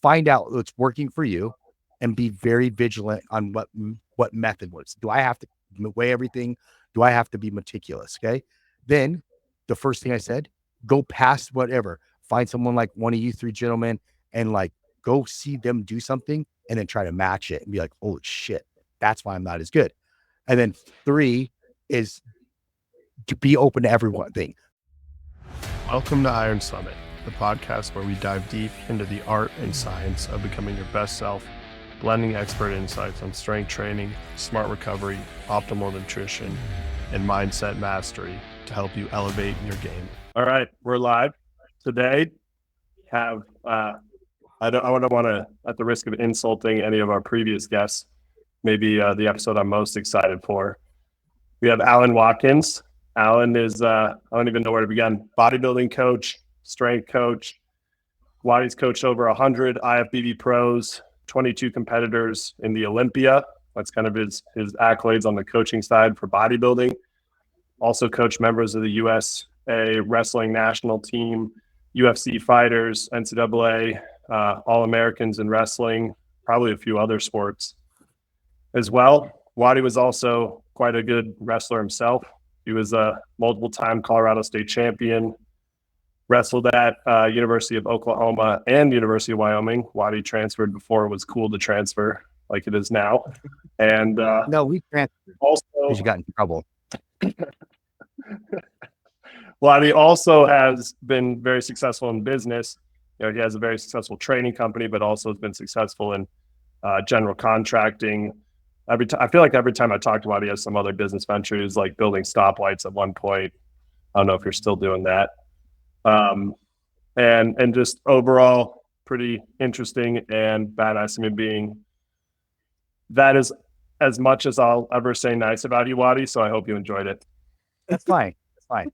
find out what's working for you and be very vigilant on what method works. Do I have to weigh everything? Do I have to be meticulous? Okay. Then the first thing I said, go past whatever, find someone like one of you three gentlemen and like go see them do something and then try to match it and be like, oh shit, that's why I'm not as good. And then 3 is to be open to everyone thing. Welcome to Iron Summit, the podcast where we dive deep into the art and science of becoming your best self, blending expert insights on strength training, smart recovery, optimal nutrition, and mindset mastery to help you elevate your game. All right, we're live today. I don't want to, at the risk of insulting any of our previous guests, maybe the episode I'm most excited for. We have Allen Watkins. Allen is, I don't even know where to begin, bodybuilding coach, strength coach. Watty's coached over 100 IFBB Pros, 22 competitors in the Olympia. That's kind of his accolades on the coaching side for bodybuilding. Also coached members of the USA wrestling national team, UFC fighters, NCAA, All-Americans in wrestling, probably a few other sports as well. Watty was also quite a good wrestler himself. He was a multiple-time Colorado State champion, wrestled at University of Oklahoma and University of Wyoming. Watty transferred before it was cool to transfer like it is now. And no, we transferred also because you got in trouble. Watty also has been very successful in business. You know, he has a very successful training company, but also has been successful in general contracting. I feel like every time I talk to Watty, he has some other business ventures, like building stoplights at one point. I don't know if you're still doing that. And just overall pretty interesting and badass human being. That is as much as I'll ever say nice about you, Watty. So I hope you enjoyed it. That's fine. That's fine.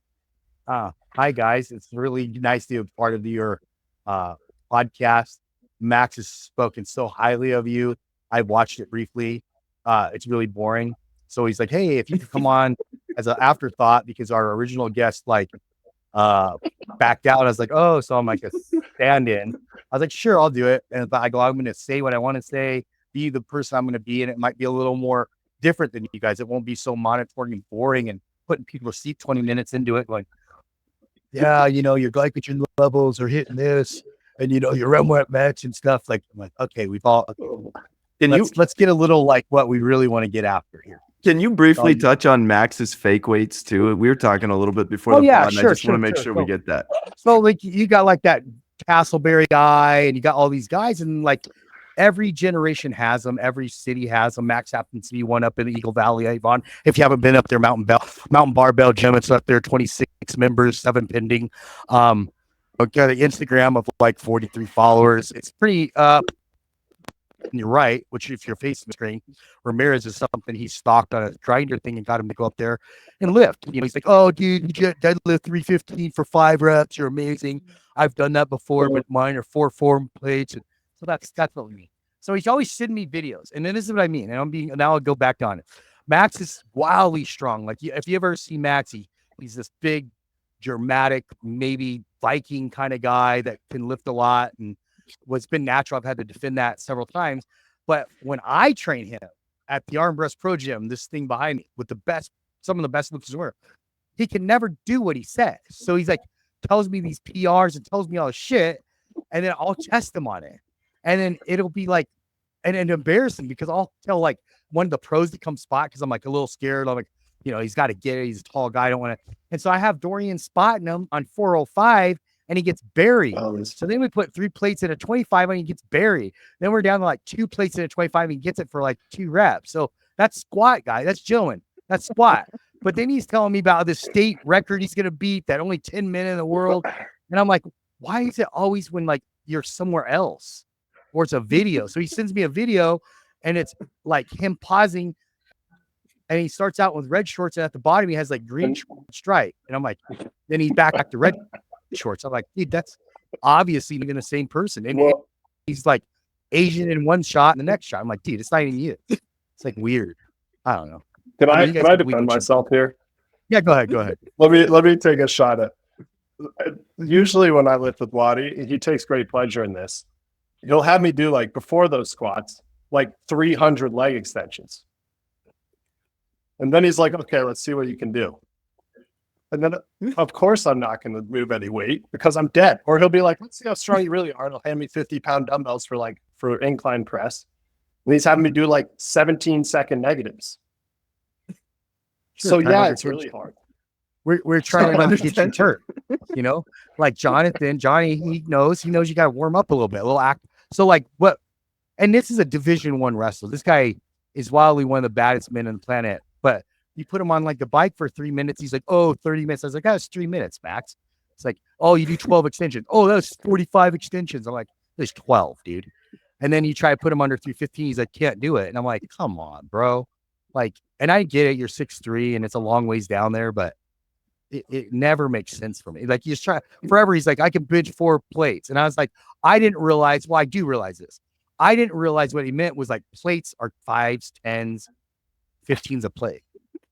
Hi guys. It's really nice to be a part of your podcast. Max has spoken so highly of you. I watched it briefly. It's really boring. So he's like, hey, if you could come on as an afterthought, because our original guest backed out. I was like, oh, so I'm like a stand-in. I was like, sure, I'll do it. And I go, I'm going to say what I want to say, be the person I'm going to be. And it might be a little more different than you guys. It won't be so monotone and boring and putting people to sleep 20 minutes into it. Going, yeah, you know, your glycogen levels are hitting this and, you know, your rem match and stuff. Like, I'm like, okay, we've all, let's get a little like what we really want to get after here. Can you briefly touch on Max's fake weights too? We were talking a little bit before the pod, and I just want to make sure we get that. So like you got like that Castleberry guy and you got all these guys and like every generation has them. Every city has them. Max happens to be one up in the Eagle Valley, Avon. If you haven't been up there, Mountain Barbell Gym, it's up there, 26 members, 7 pending. Got an Instagram of like 43 followers. It's pretty and you're right, which if you're facing the screen, Ramirez is something he stalked on a grinder thing and got him to go up there and lift. You know, he's like, oh, dude, you deadlift 315 for 5 reps. You're amazing. I've done that before, but mine are 4 form plates. And so that's what we mean. So he's always sending me videos. And then this is what I mean. And now I'll go back on it. Max is wildly strong. Like if you ever see Max, he's this big, dramatic, maybe Viking kind of guy that can lift a lot and what's been natural. I've had to defend that several times. But when I train him at the Arm Breast Pro Gym, this thing behind me with some of the best lifters in the world, he can never do what he says. So he's like, tells me these PRs and tells me all the shit. And then I'll test him on it. And then it'll be like, and embarrassing because I'll tell like one of the pros to come spot because I'm like a little scared. I'm like, you know, he's got to get it. He's a tall guy. I don't want to. And so I have Dorian spotting him on 405. And he gets buried. So then we put 3 plates in a 25 and he gets buried. Then we're down to like 2 plates in a 25 and he gets it for like 2 reps. So that's squat, guy. That's chilling. That's squat. But then he's telling me about this state record he's going to beat that only 10 men in the world. And I'm like, why is it always when like you're somewhere else or it's a video? So he sends me a video and it's like him pausing and he starts out with red shorts and at the bottom he has like green stripe. And I'm like, then he's back to red shorts. I'm like, dude, that's obviously even the same person. And he's like Asian in one shot and the next shot. I'm like, dude, it's not even you. It's like weird. I don't know. Can I defend myself here? Yeah, go ahead. Let me take a shot at. Usually when I lift with Watty, he takes great pleasure in this. he'll have me do like before those squats, like 300 leg extensions. And then he's like, okay, let's see what you can do. And then, of course, I'm not going to move any weight because I'm dead. Or he'll be like, let's see how strong you really are. And he'll hand me 50-pound dumbbells for incline press. And he's having me do like 17-second negatives. Sure, so yeah, it's really hard. We're trying to get you hurt, you know, like Johnny, he knows you got to warm up a little bit, a little act. So like what, and this is a Division I wrestler. This guy is wildly one of the baddest men on the planet, but you put him on like the bike for 3 minutes. He's like, oh, 30 minutes. I was like, that's 3 minutes, Max. It's like, oh, you do 12 extensions. Oh, that's 45 extensions. I'm like, there's 12, dude. And then you try to put him under 315. He's like, can't do it. And I'm like, come on, bro. Like, and I get it. You're 6'3" and it's a long ways down there, but it never makes sense for me. Like, you just try forever. He's like, I can bench 4 plates. And I was like, I didn't realize, well, I do realize this. I didn't realize what he meant was like plates are 5s, 10s, 15s a plate.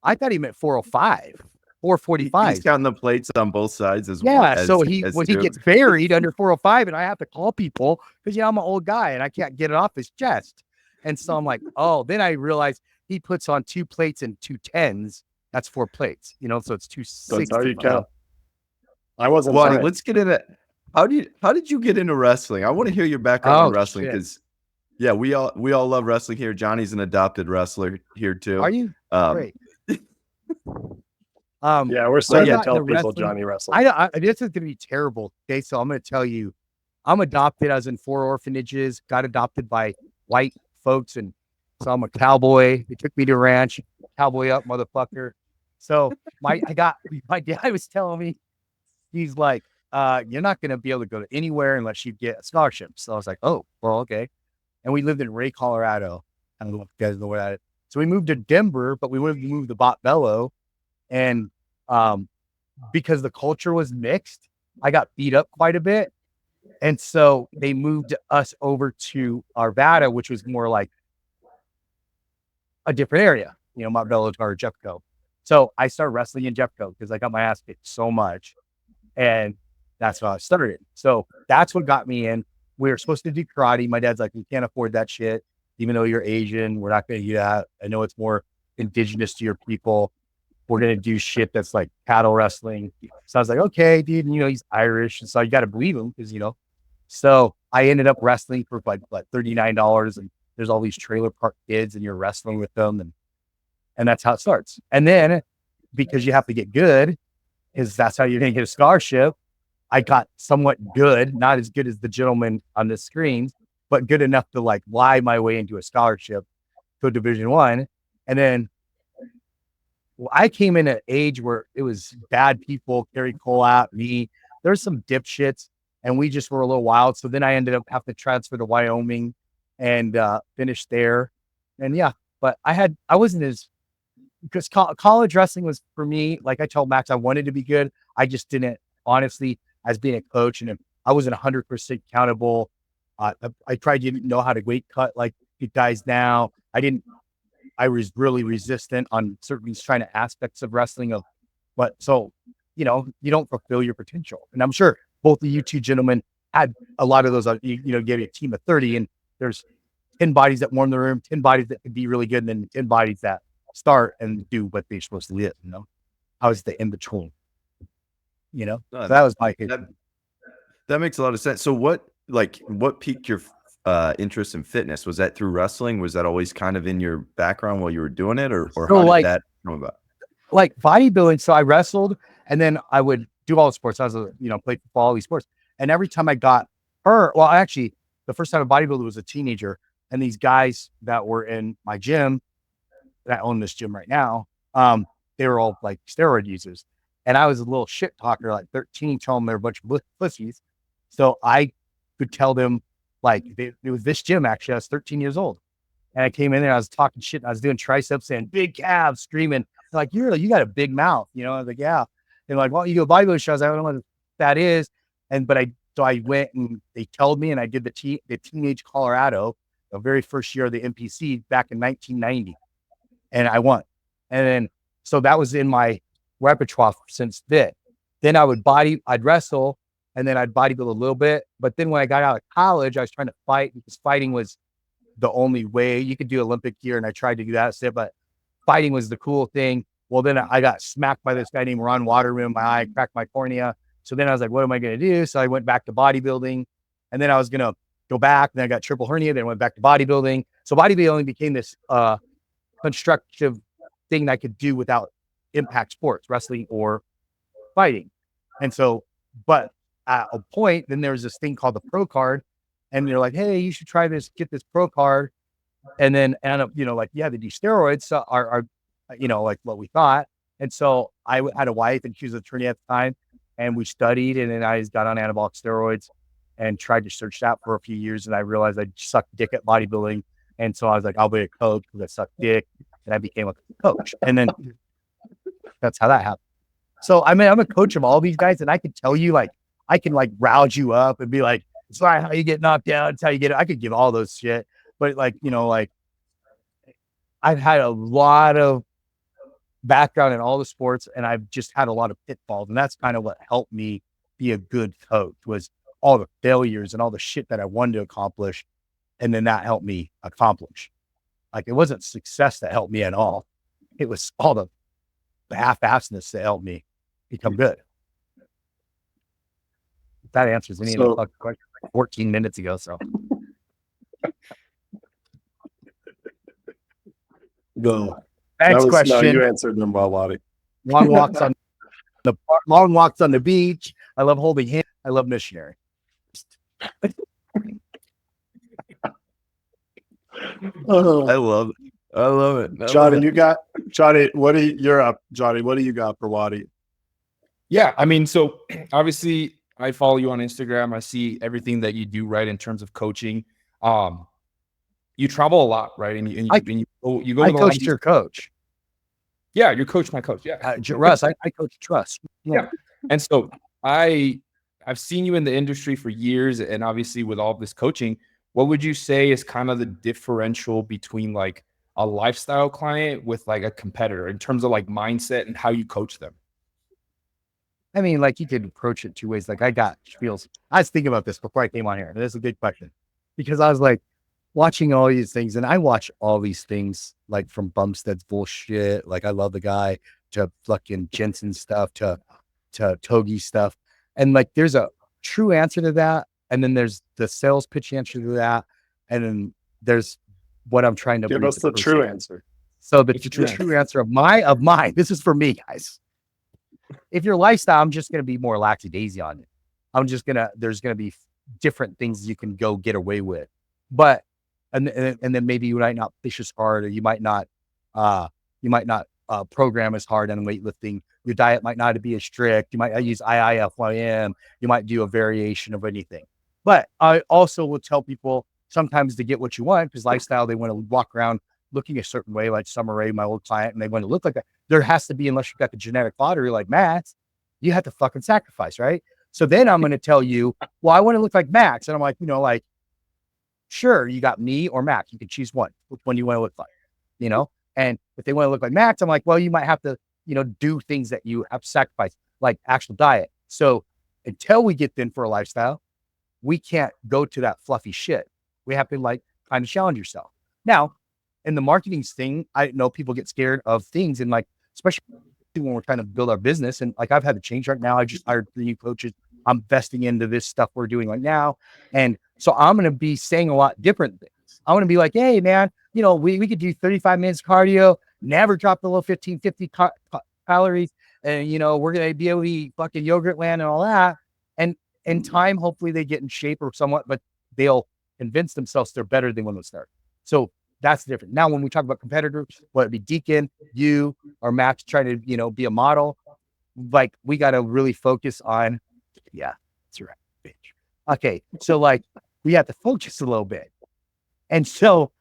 I thought he meant 405, 445. He's counting the plates on both sides as well. Yeah, so he gets buried under 405, and I have to call people because I'm an old guy and I can't get it off his chest. And so I'm like, oh, then I realized he puts on 2 plates and 2 10s. That's 4 plates, so it's 260. That's how you count. I wasn't. Watty, let's get into how did you get into wrestling? I want to hear your background in wrestling because yeah, we all love wrestling here. Johnny's an adopted wrestler here too. Are you? Great. Yeah, we're starting to tell people Johnny wrestles. This is gonna be terrible. Okay, so I'm gonna tell you, I'm adopted. I was in 4 orphanages, got adopted by white folks, and so I'm a cowboy. They took me to a ranch, cowboy up, motherfucker. So my dad was telling me, he's like, you're not gonna be able to go to anywhere unless you get a scholarship. So I was like, oh, well, okay. And we lived in Ray, Colorado. I don't know if you guys know where that is. So we moved to Denver, but we wanted to move to Bot Bello. And because the culture was mixed, I got beat up quite a bit. And so they moved us over to Arvada, which was more like a different area, Mont Bello or Jeffco. So I started wrestling in Jeffco because I got my ass kicked so much. And that's how I started. So that's what got me in. We were supposed to do karate. My dad's like, we can't afford that shit. Even though you're Asian, we're not going to do that. I know it's more indigenous to your people. We're going to do shit that's like cattle wrestling. So I was like, okay, dude. And, he's Irish. And so you got to believe him because, so I ended up wrestling for like $39. And there's all these trailer park kids and you're wrestling with them. And that's how it starts. And then because you have to get good, because that's how you're going to get a scholarship, I got somewhat good, not as good as the gentleman on the screen, but good enough to like lie my way into a scholarship to a Division I. And then I came in at an age where it was bad people, Kerry Cole out, me. There's some dipshits, and we just were a little wild. So then I ended up having to transfer to Wyoming and finish there. And yeah, but I wasn't as, because college wrestling was for me, like I told Max, I wanted to be good. I just didn't, honestly, as being a coach, and I wasn't 100% accountable. I tried to know how to weight cut like you guys now. I was really resistant on certain kind of aspects of wrestling but so, you don't fulfill your potential. And I'm sure both of you two gentlemen had a lot of those, gave you a team of 30 and there's 10 bodies that warm the room, 10 bodies that could be really good. And then 10 bodies that start and do what they're supposed to do. I was the in-between, so that was my that makes a lot of sense. So what piqued your interest in fitness? Was that through wrestling? Was that always kind of in your background while you were doing it, or so how did that come about? Like bodybuilding. So I wrestled and then I would do all the sports. I was played football, all these sports. And every time I got hurt, well, actually the first time a bodybuilder was a teenager, and these guys that were in my gym that own this gym right now, they were all like steroid users. And I was a little shit talker, like 13, telling them they're a bunch of pussies. So I could tell them, like, it was this gym, actually. I was 13 years old. And I came in there, I was talking shit. And I was doing triceps and big calves, screaming. They're like, you got a big mouth. I was like, yeah. And like, well, you go bodybuilding shows. I don't know what that is. So I went and they told me, and I did the Teenage Colorado, the very first year of the NPC back in 1990. And I won. And then, so that was in my repertoire since then. Then I'd wrestle. and then I'd bodybuild a little bit. But then when I got out of college, I was trying to fight because fighting was the only way. You could do Olympic gear, and I tried to do that instead, but fighting was the cool thing. Well, then I got smacked by this guy named Ron Waterman in my eye, cracked my cornea. So then I was like, what am I going to do? So I went back to bodybuilding, and then I was going to go back. Then I got triple hernia. Then I went back to bodybuilding. So bodybuilding became this constructive thing that I could do without impact sports, wrestling or fighting. And so, but at a point, then there was this thing called the pro card, and they're like, hey, you should try this, get this pro card. And then, and you know, like, yeah, they do steroids, so are you know, like what we thought. And so I had a wife, and she was an attorney at the time, and we studied, and then I just got on anabolic steroids and tried to search that for a few years. And I realized I sucked dick at bodybuilding. And so I was like, I'll be a coach because I suck dick. And I became a coach. And then that's how that happened. So, I mean, I'm a coach of all these guys, and I can tell you, like, I can like rouse you up and be like, it's not how you get knocked down, it's how you get it. I could give all those shit. But like, you know, like I've had a lot of background in all the sports, and I've just had a lot of pitfalls. And that's kind of what helped me be a good coach, was all the failures and all the shit that I wanted to accomplish. And then that helped me accomplish. Like, it wasn't success that helped me at all. It was all the half-assedness that helped me become good. That answers any of the fucking questions like 14 minutes ago. So go. Next question. No, you answered them well, Watty. Long walks on the beach. I love holding hands. I love missionary. I love it. Johnny, what do you got for Watty? Yeah, I mean, so obviously I follow you on Instagram. I see everything that you do, right, in terms of coaching. You travel a lot, right? And you go. I coached your coach. Yeah, your coach, my coach. Yeah, Russ. I coach Trust. Yeah. And so I've seen you in the industry for years, and obviously with all this coaching, what would you say is kind of the differential between like a lifestyle client with like a competitor in terms of like mindset and how you coach them? I mean, like, you could approach it two ways. Like, I was thinking about this before I came on here. And this is a good question, because I was like watching all these things, and I watch all these things, like from Bumstead's bullshit. Like, I love the guy, to fucking Jensen stuff, to Togi stuff. And like, there's a true answer to that. And then there's the sales pitch answer to that. And then there's what I'm trying to give us the true answer. So the true answer of mine, this is for me, guys. If your lifestyle, I'm just going to be more lackadaisy on it. There's going to be different things you can go get away with, but, and then maybe you might not fish as hard, or you might not program as hard on weightlifting. Your diet might not be as strict. You might use IIFYM. You might do a variation of anything. But I also will tell people sometimes to get what you want, because lifestyle, they want to walk around looking a certain way, like Summer Rae, my old client, and they want to look like that. There has to be, unless you've got the genetic lottery like Max, you have to fucking sacrifice, right? So then I'm going to tell you, well, I want to look like Max. And I'm like, you know, like, sure, you got me or Max. You can choose one. Which one you want to look like, you know? And if they want to look like Max, I'm like, well, you might have to, you know, do things that you have to sacrifice, like actual diet. So until we get thin for a lifestyle, we can't go to that fluffy shit. We have to like kind of challenge yourself. Now, in the marketing thing, I know people get scared of things, and like, especially when we're trying to build our business. And like, I've had to change right now. I just hired 3 new coaches. I'm investing into this stuff we're doing right now. And so I'm going to be saying a lot different things. I want to be like, hey man, you know, we could do 35 minutes cardio, never drop below 1550 calories. And, you know, we're going to be able to eat fucking yogurt land and all that. And in time, hopefully they get in shape or somewhat, but they'll convince themselves they're better than when they start. So that's different. Now, when we talk about competitors, whether it be Deacon, you, or Max trying to, you know, be a model, like, we got to really focus on, yeah, that's right, bitch. Okay. So like, we have to focus a little bit. And so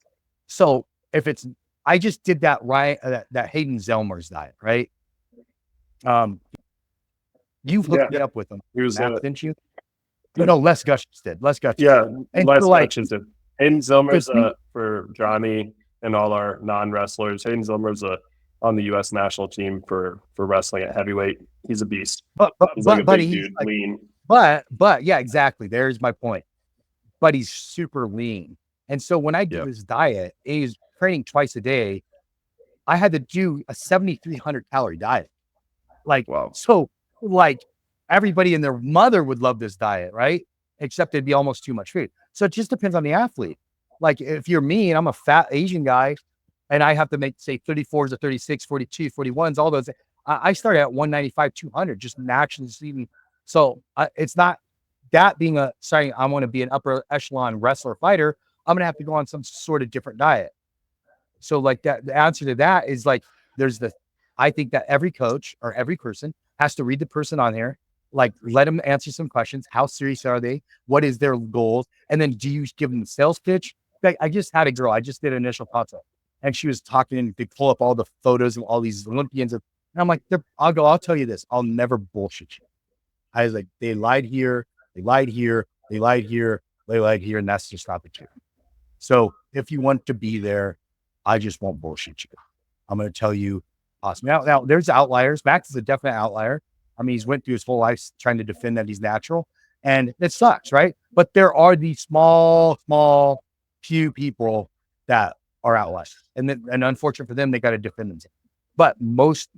if it's, I just did that, right. That Hayden Zelmer's diet, right? You've hooked me up with him. He was Max, didn't you? No, Les Gutchins did. Les Gutchins. Yeah. And Les so, like, Gutchins did. Hayden Zilmer's for Johnny and all our non-wrestlers. Hayden Zilmer's on the U.S. national team for wrestling at heavyweight. He's a beast. But he's like a buddy, big dude, lean. But yeah, exactly. There's my point. But he's super lean. And so when I do his diet, he's training twice a day. I had to do a 7,300 calorie diet. Like, Wow. so like everybody and their mother would love this diet, right? Except it'd be almost too much food. So it just depends on the athlete. Like if you're me and I'm a fat Asian guy and I have to make, say, 34s or 36, 42, 41s, all those, I started at 195, 200, just naturally eating. So it's not that being I want to be an upper echelon wrestler fighter. I'm going to have to go on some sort of different diet. So like that, the answer to that is like, I think that every coach or every person has to read the person on here, like let them answer some questions. How serious are they? What is their goals? And then do you give them the sales pitch? Like, I just had a girl, I just did an initial consult and she was talking and they pull up all the photos of all these Olympians. And I'm like, I'll tell you this. I'll never bullshit you. I was like, they lied here. They lied here. They lied here. They lied here. And that's just not the truth. So if you want to be there, I just won't bullshit you. I'm going to tell you awesome. Now there's outliers. Max is a definite outlier. I mean, he's went through his whole life trying to defend that he's natural and it sucks, right? But there are these small few people that are outliers. And unfortunate for them, they got to defend themselves. But most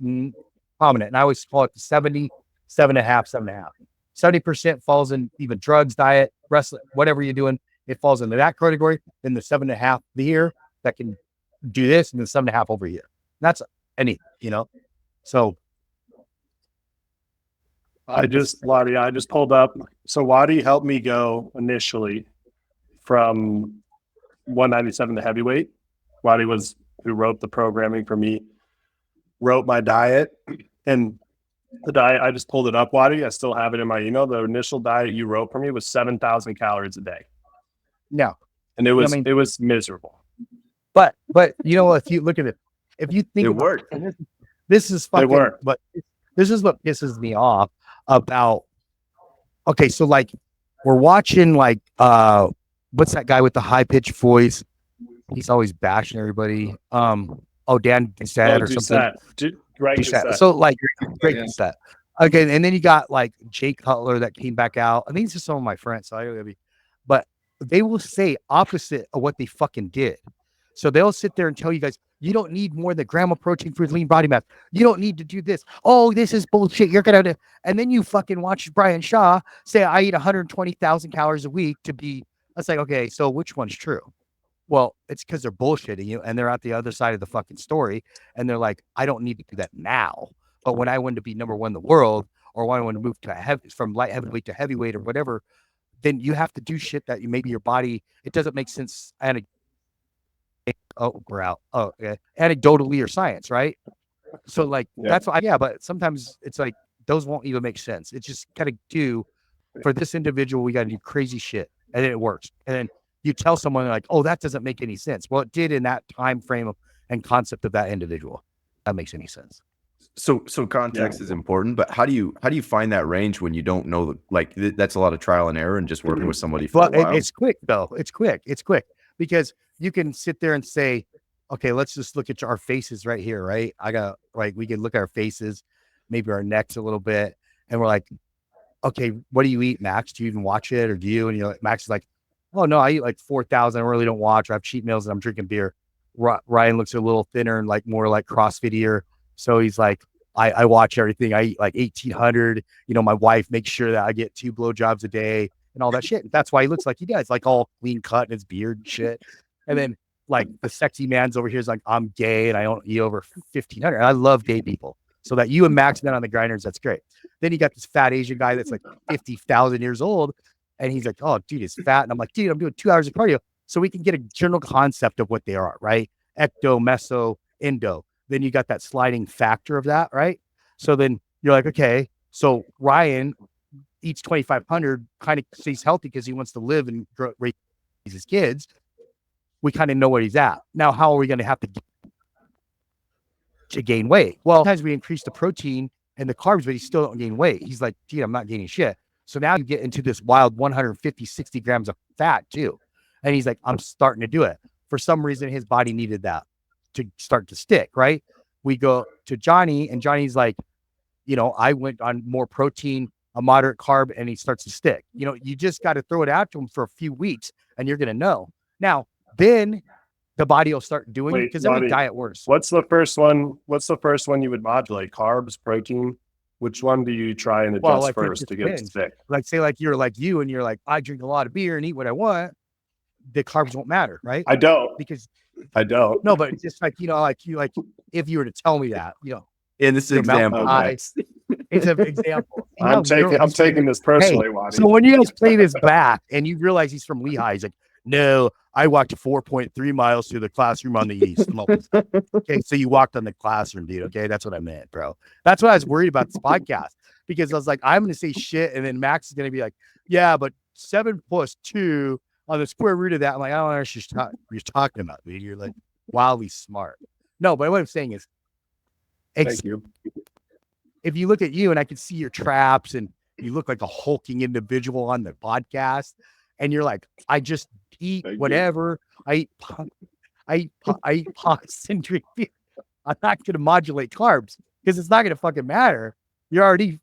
prominent, and I always call it the 70, 7.5. 70% falls in even drugs, diet, wrestling, whatever you're doing. It falls into that category. Then the 7.5 the year that can do this, and then 7.5 over here. That's any, so. Watty, I just pulled up. So Watty helped me go initially from 197 to heavyweight. Watty was who wrote the programming for me, wrote my diet, and the diet, I just pulled it up, Watty. I still have it in my email. The initial diet you wrote for me was 7,000 calories a day. No. And it was miserable. But if you look at it, if you think it worked, this is fucking, it worked. But this is what pisses me off about, okay, so like we're watching like, what's that guy with the high pitched voice? He's always bashing everybody. Dan Doucette or something. Right. So like great Doucette. Okay, and then you got like Jay Cutler that came back out. I think these are some of my friends, but they will say opposite of what they fucking did. So they'll sit there and tell you guys, you don't need more than a gram of protein for lean body mass. You don't need to do this. Oh, this is bullshit. You're going to, and then you fucking watch Brian Shaw say, I eat 120,000 calories a week to be, it's like, okay, so which one's true? Well, it's because they're bullshitting you and they're at the other side of the fucking story. And they're like, I don't need to do that now. But when I want to be number one in the world, or when I want to move to from light heavyweight to heavyweight or whatever, then you have to do shit that maybe your body, it doesn't make sense. We're out. Oh, yeah. Anecdotally or science, right? So like, that's why, but sometimes it's like, those won't even make sense. It's just kind of for this individual, we got to do crazy shit and then it works. And then you tell someone like, oh, that doesn't make any sense. Well, it did in that time frame and concept of that individual. That makes any sense. So context is important, but how do you find that range when you don't know, like that's a lot of trial and error and just working with somebody for a while. It's quick though. It's quick because you can sit there and say, okay, let's just look at our faces right here. Right. We can look at our faces, maybe our necks a little bit. And we're like, okay, what do you eat, Max? Do you even watch it or do you? And Max is like, oh no, I eat like 4,000. I really don't watch. I have cheat meals and I'm drinking beer. Ryan looks a little thinner and like more like CrossFitier. So he's like, I watch everything. I eat like 1,800. My wife makes sure that I get 2 blowjobs a day and all that shit. That's why he looks like he does, like all clean cut and his beard and shit. And then like the sexy man's over here is like, I'm gay and I don't eat over 1,500. And I love gay people. So that you and Max then on the grinders, that's great. Then you got this fat Asian guy that's like 50,000 years old. And he's like, oh, dude, he's fat. And I'm like, dude, I'm doing 2 hours of cardio. So we can get a general concept of what they are, right? Ecto, meso, endo. Then you got that sliding factor of that, right? So then you're like, okay, so Ryan eats 2,500, kind of stays healthy because he wants to live and raise his kids. We kind of know where he's at. Now, how are we going to have to gain weight? Well, sometimes we increase the protein and the carbs, but he still don't gain weight. He's like, dude, I'm not gaining shit. So now you get into this wild 150, 60 grams of fat too. And he's like, I'm starting to do it. For some reason, his body needed that to start to stick, right? We go to Johnny and Johnny's like, I went on more protein a moderate carb and he starts to stick. You know, you just got to throw it out to him for a few weeks and you're going to know. Now, then the body will start doing it because then we diet worse. What's the first one? What's the first one you would modulate? Carbs, protein? Which one do you try and adjust first to get sick? Like say like you're like you and you're like, I drink a lot of beer and eat what I want. The carbs won't matter, right? I don't. Because I don't. No, but just like, you know, like you, like if you were to tell me that, you know, in this example, it's an example. I'm taking this personally, Watty. So when you guys play this back and you realize he's from Lehigh, he's like, no, I walked 4.3 miles to the classroom on the east. Okay, so you walked on the classroom, dude. Okay, that's what I meant, bro. That's what I was worried about this podcast, because I was like, I'm going to say shit, and then Max is going to be like, yeah, but 7 + 2 on the square root of that. I'm like, I don't know what you're talking about, dude. You're like wildly smart. No, but what I'm saying is, thank you. If you look at you and I can see your traps and you look like a hulking individual on the podcast, and you're like, I just eat whatever. I eat pots and drink beer. I'm not going to modulate carbs because it's not going to fucking matter. You're already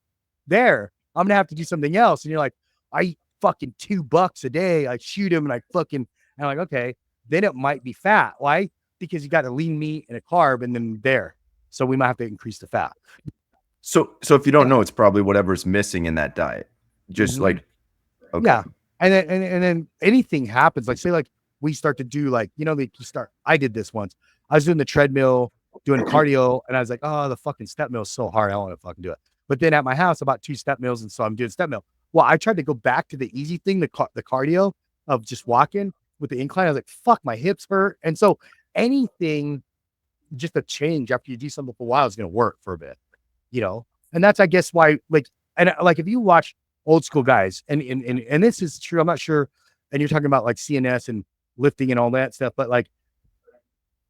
there. I'm going to have to do something else. And you're like, I eat fucking $2 a day. I shoot him and and I'm like, okay, then it might be fat. Why? Because you got a lean meat and a carb and then there. So we might have to increase the fat. So if you don't know, it's probably whatever's missing in that diet. Just like, okay. Yeah. And then anything happens, like say like we start to do like, you know, I did this once. I was doing the treadmill, doing cardio, and I was like, oh, the fucking step mill is so hard. I don't want to fucking do it. But then at my house, about 2 step mills. And so I'm doing step mill. Well, I tried to go back to the easy thing, the cardio of just walking with the incline. I was like, fuck, my hips hurt. And so anything, just a change after you do something for a while is going to work for a bit, you know? And that's, I guess, why, like if you watch old school guys, and this is true, I'm not sure. And you're talking about like CNS and lifting and all that stuff. But like,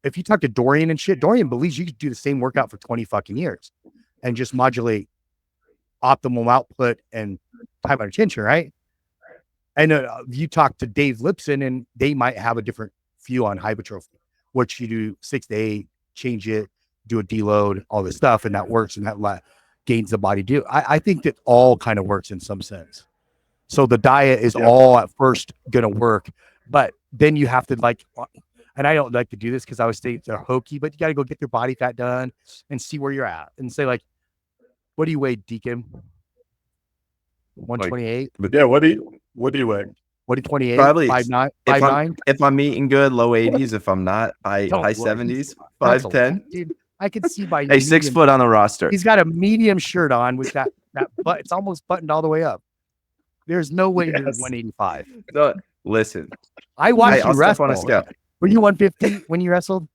if you talk to Dorian and shit, Dorian believes you could do the same workout for 20 fucking years and just modulate optimal output and time under tension, right? And you talk to Dave Lipson and they might have a different view on hypertrophy, which you do 6 to 8, change it, do a deload, all this stuff, and that works and that gains the body do. I think that all kind of works in some sense. So the diet is all at first going to work, but then you have to like, and I don't like to do this because I always say they're hokey, but you got to go get your body fat done and see where you're at and say like, what do you weigh, Deacon? 128? But yeah, what do you weigh? What do you 28? Probably 5'9"? If I'm eating good, low 80s. If I'm not, high 70s, 5'10". Dude, I can see by hey, 6 foot on the roster. He's got a medium shirt on with that but it's almost buttoned all the way up. There's no way you're 185. No, listen, I watched you wrestle. On a scale. Were you 150 when you wrestled?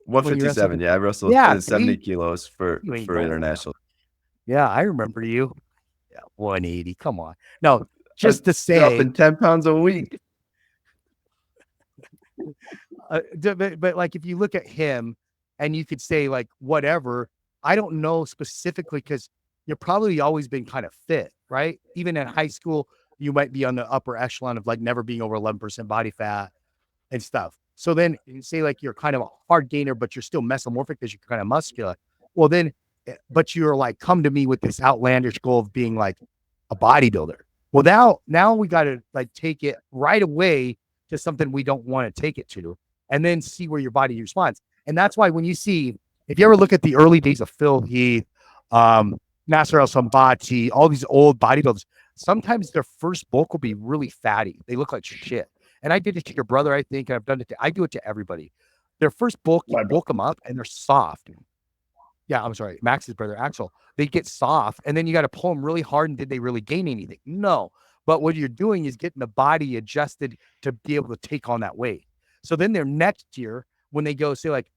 157. Yeah, I wrestled 70 kilos for international. Yeah, I remember you. Yeah, 180. Come on. No, just to say, dropping 10 pounds a week. But like, if you look at him and you could say like, whatever, I don't know specifically because you're probably always been kind of fit, right? Even in high school, you might be on the upper echelon of like never being over 11% body fat and stuff. So then you say like you're kind of a hard gainer, but you're still mesomorphic because you're kind of muscular. Well, then, but you're like, come to me with this outlandish goal of being like a bodybuilder. Well, now we got to like take it right away to something we don't want to take it to, and then see where your body responds. And that's why when you see, if you ever look at the early days of Phil Heath, Nasser El-Sambati, all these old bodybuilders, sometimes their first bulk will be really fatty. They look like shit. And I did it to your brother, I think. And I've done it I do it to everybody. Their first bulk, you bulk them up and they're soft. Yeah, I'm sorry. Max's brother, Axel. They get soft and then you got to pull them really hard. And did they really gain anything? No. But what you're doing is getting the body adjusted to be able to take on that weight. So then their next year, when they go, say like,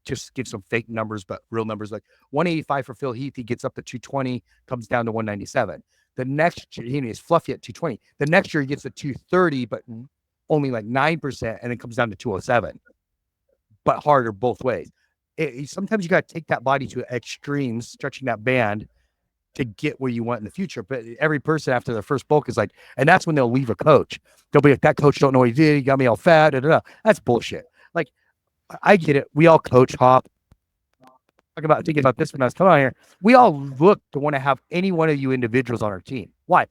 just give some fake numbers, but real numbers, like 185 for Phil Heath, he gets up to 220, comes down to 197. The next year, he's fluffy at 220. The next year he gets to 230, but only like 9%, and it comes down to 207, but harder both ways. Sometimes you got to take that body to extremes, stretching that band to get where you want in the future. But every person after their first bulk is like, and that's when they'll leave a coach. They'll be like, that coach don't know what he did. He got me all fat. Da, da, da. That's bullshit. Like, I get it. We all coach hop. thinking about this when I was coming on here. We all look to want to have any one of you individuals on our team. Why?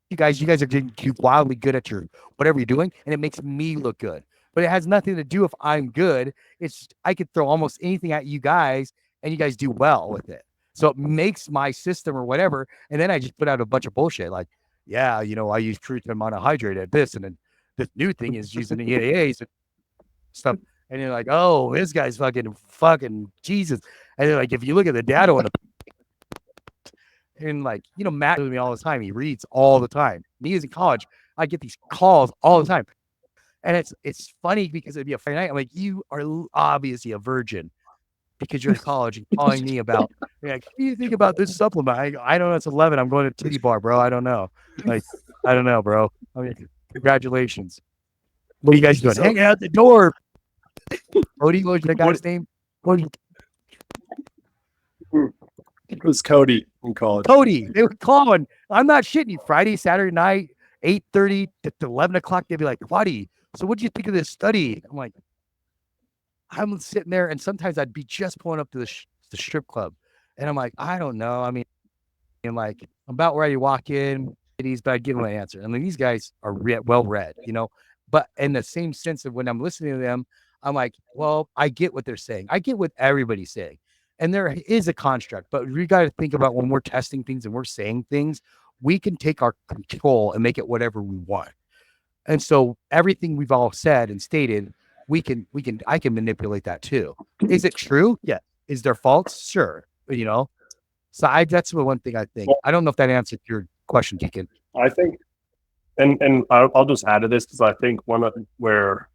You guys are getting wildly good at your whatever you're doing, and it makes me look good. But it has nothing to do if I'm good. It's I could throw almost anything at you guys, and you guys do well with it. So it makes my system or whatever, and then I just put out a bunch of bullshit like, yeah, I use creatine monohydrate at this, and then this new thing is using the EAAs and stuff. And you're like, oh, this guy's fucking Jesus. And then like, if you look at the data on the and like, Matt with me all the time. He reads all the time. Me as in college, I get these calls all the time. And it's funny because it'd be a Friday night. I'm like, you are obviously a virgin because you're in college and calling me about, like, what do you think about this supplement? I don't know. It's 11. I'm going to titty bar, bro. I don't know. Like, I don't know, bro. I mean, congratulations. What are you guys doing? Hang out the door. Cody, what was that guy's name? Cody. It was Cody in college. Cody, they were calling. I'm not shitting you. Friday, Saturday night, 8:30 to 11 o'clock. They'd be like, Watty, so what do you think of this study? I'm like, I'm sitting there, and sometimes I'd be just pulling up to the strip club, and I'm like, I don't know. I mean, like, I'm about ready to walk in, but I'd give them an answer. I mean, these guys are well read, but in the same sense of when I'm listening to them, I'm like, well, I get what they're saying. I get what everybody's saying. And there is a construct, but we got to think about when we're testing things and we're saying things, we can take our control and make it whatever we want. And so everything we've all said and stated, I can manipulate that too. Is it true? Yeah. Is there faults? Sure. So that's the one thing I think. I don't know if that answered your question, Deacon. I think, and I'll just add to this because I think where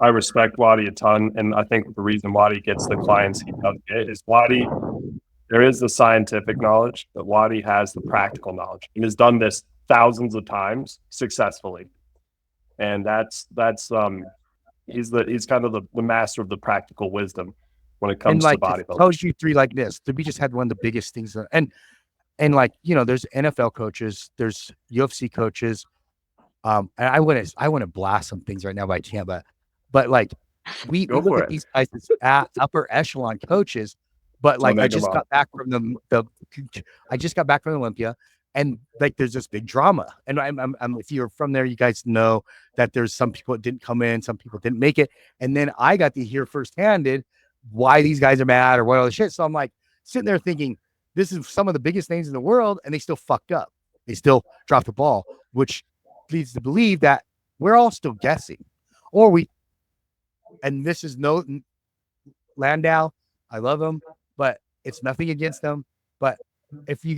I respect Watty a ton, and I think the reason Watty gets the clients he does get is Watty. There is the scientific knowledge, but Watty has the practical knowledge and has done this thousands of times successfully. And that's he's kind of the master of the practical wisdom when it comes to bodybuilding. Tells you three like this. We just had one of the biggest things, and like there's NFL coaches, there's UFC coaches. And I want to blast some things right now, but I can't. But like we look at these guys as upper echelon coaches, but like I just got back from Olympia, and like there's this big drama. And I'm if you're from there, you guys know that there's some people that didn't come in, some people didn't make it, and then I got to hear firsthand why these guys are mad or what all the shit. So I'm like sitting there thinking, this is some of the biggest names in the world, and they still fucked up. They still dropped the ball, which leads to believe that we're all still guessing, and this is no Landau. I love him, but it's nothing against him. But if you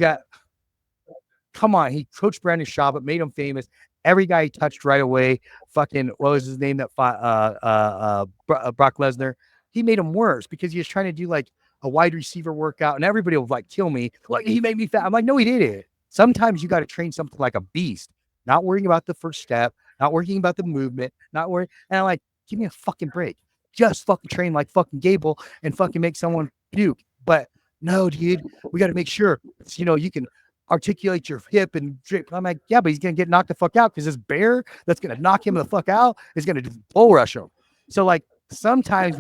come on, he coached Brandon Shaw, but made him famous. Every guy he touched right away, fucking, what was his name that fought Brock Lesnar? He made him worse because he was trying to do like a wide receiver workout, and everybody will like kill me. Like, he made me fat. I'm like, no, he didn't. Sometimes you got to train something like a beast, not worrying about the first step, not worrying about the movement, not worrying. And I'm like, give me a fucking break. Just fucking train like fucking Gable and fucking make someone puke. But no, dude, we got to make sure, you can articulate your hip and drip. I'm like, yeah, but he's going to get knocked the fuck out because this bear that's going to knock him the fuck out is going to bull rush him. So like sometimes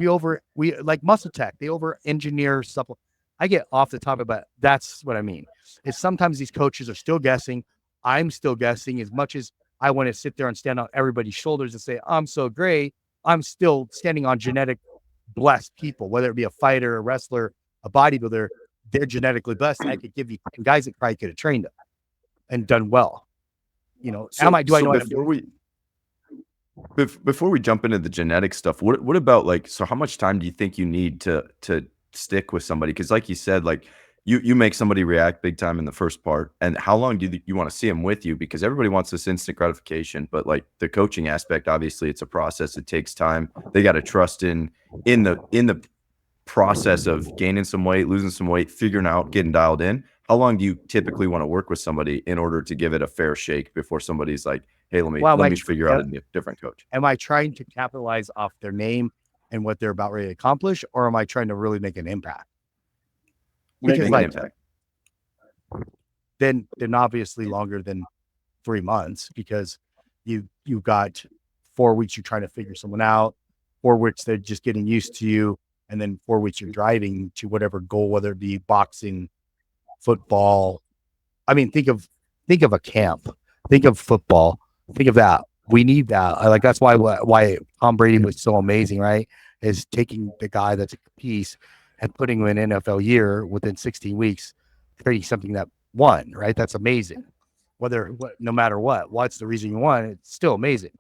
we like muscle tech, they over engineer supplement. I get off the topic, but that's what I mean. Is sometimes these coaches are still guessing. I'm still guessing as much as I want to sit there and stand on everybody's shoulders and say, I'm so great. I'm still standing on genetic blessed people, whether it be a fighter, a wrestler, a bodybuilder. They're genetically blessed. I could give you guys that probably could have trained them and done well. Before we jump into the genetic stuff, what about like, so how much time do you think you need to stick with somebody? Because like you said, like you make somebody react big time in the first part, and how long do you want to see them with you? Because everybody wants this instant gratification, but like the coaching aspect, obviously it's a process. It takes time. They got to trust in the process of gaining some weight, losing some weight, figuring out, getting dialed in. How long do you typically want to work with somebody in order to give it a fair shake before somebody's like, hey, let me figure out a different coach? Am I trying to capitalize off their name and what they're about ready to accomplish, or am I trying to really make an impact? Because like, then obviously longer than 3 months, because you got 4 weeks you're trying to figure someone out, 4 weeks they're just getting used to you, and then 4 weeks you're driving to whatever goal, whether it be boxing, football. I mean, think of a camp, think of football, think of that. We need that. Like, that's why Tom Brady was so amazing, right? Is taking the guy that's a piece and putting him in an NFL year within 16 weeks, creating something that won, right? That's amazing. No matter what's the reason you won, it's still amazing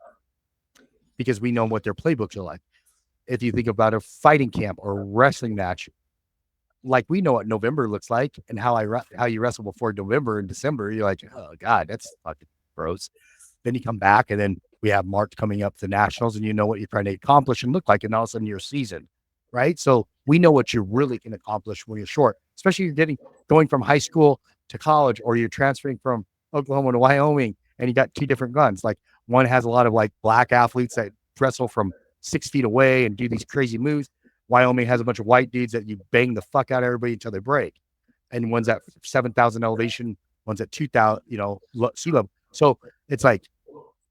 because we know what their playbooks are like. If you think about a fighting camp or a wrestling match, like we know what November looks like and how you wrestle before November and December, you're like, oh God, that's fucking gross. Then you come back and then we have March coming up, the nationals, and you know what you're trying to accomplish and look like, and all of a sudden you're seasoned, right? So we know what you really can accomplish when you're short, especially you're going from high school to college, or you're transferring from Oklahoma to Wyoming and you got 2 different guns. Like, one has a lot of like black athletes that wrestle from 6 feet away and do these crazy moves. Wyoming has a bunch of white dudes that you bang the fuck out of everybody until they break. And one's at 7,000 elevation, one's at 2,000, sea level. So it's like,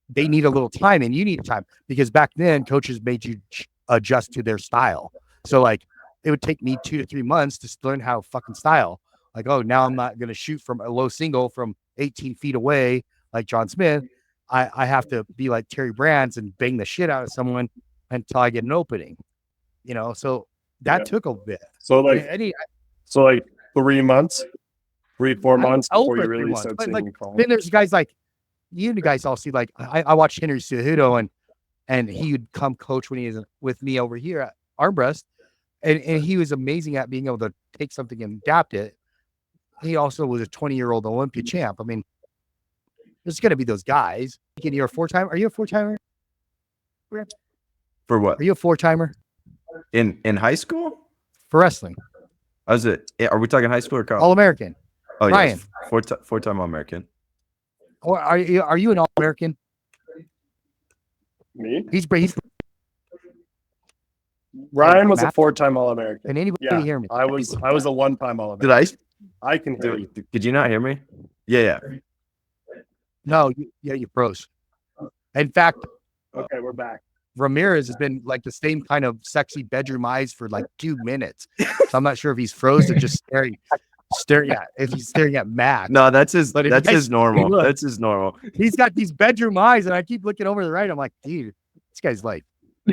they need a little time and you need time, because back then coaches made you adjust to their style. So like, it would take me 2 to 3 months to learn how fucking style. Like, oh, now I'm not going to shoot from a low single from 18 feet away like John Smith. I have to be like Terry Brands and bang the shit out of someone until I get an opening, so that took a bit. So like 3 months, 4 months before you really start seeing like, then there's guys like you guys all see, like I watched Henry Cejudo and he would come coach when he was with me over here at Armbrust, and he was amazing at being able to take something and adapt it. He also was a 20-year-old Olympia champ. I mean, there's going to be those guys. You're a 4-timer. Are you a 4-timer? For what? Are you a 4-timer? In high school? For wrestling. Are we talking high school or college? All-American. Oh, Ryan. Yes. 4-time All-American. Or are you an All-American? Me? He's Ryan was a 4-time All-American. Can anybody hear me? I was a 1-time All-American. I can hear you. Did you not hear me? Yeah. No, you're pros. In fact, okay, we're back. Ramirez has been like the same kind of sexy bedroom eyes for like 2 minutes. So I'm not sure if he's frozen, just staring. Yeah, if he's staring at Matt. No, that's his normal. That's his normal. He's got these bedroom eyes, and I keep looking over to the right. I'm like, dude, this guy's like,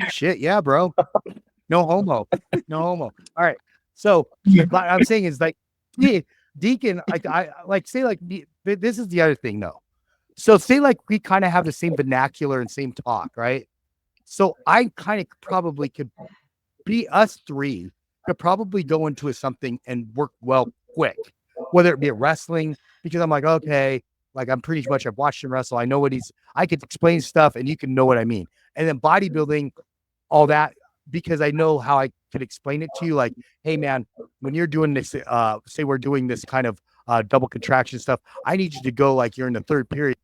shit, yeah, bro. No homo. All right. So what I'm saying is like, Deacon, I like say like this is the other thing though. So say like we kind of have the same vernacular and same talk, right? So I kind of probably could be us 3 could probably go into something and work well quick, whether it be a wrestling, because I'm like, okay, like I'm pretty much, I've watched him wrestle. I know I could explain stuff and you can know what I mean. And then bodybuilding, all that, because I know how I could explain it to you. Like, hey man, when you're doing this, say we're doing this kind of double contraction stuff, I need you to go like you're in the 3rd period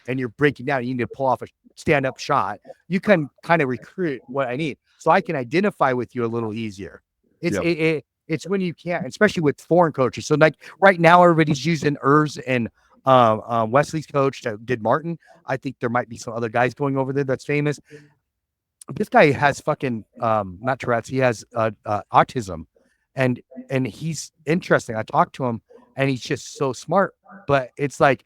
and you're breaking down. You need to pull off a stand-up shot. You can kind of recruit what I need, so I can identify with you a little easier. It's when you can't, especially with foreign coaches. So like right now, everybody's using Urs and Wesley's coach that did Martin. I think there might be some other guys going over there that's famous. This guy has fucking not Tourette's. He has autism, and he's interesting. I talked to him, and he's just so smart. But it's like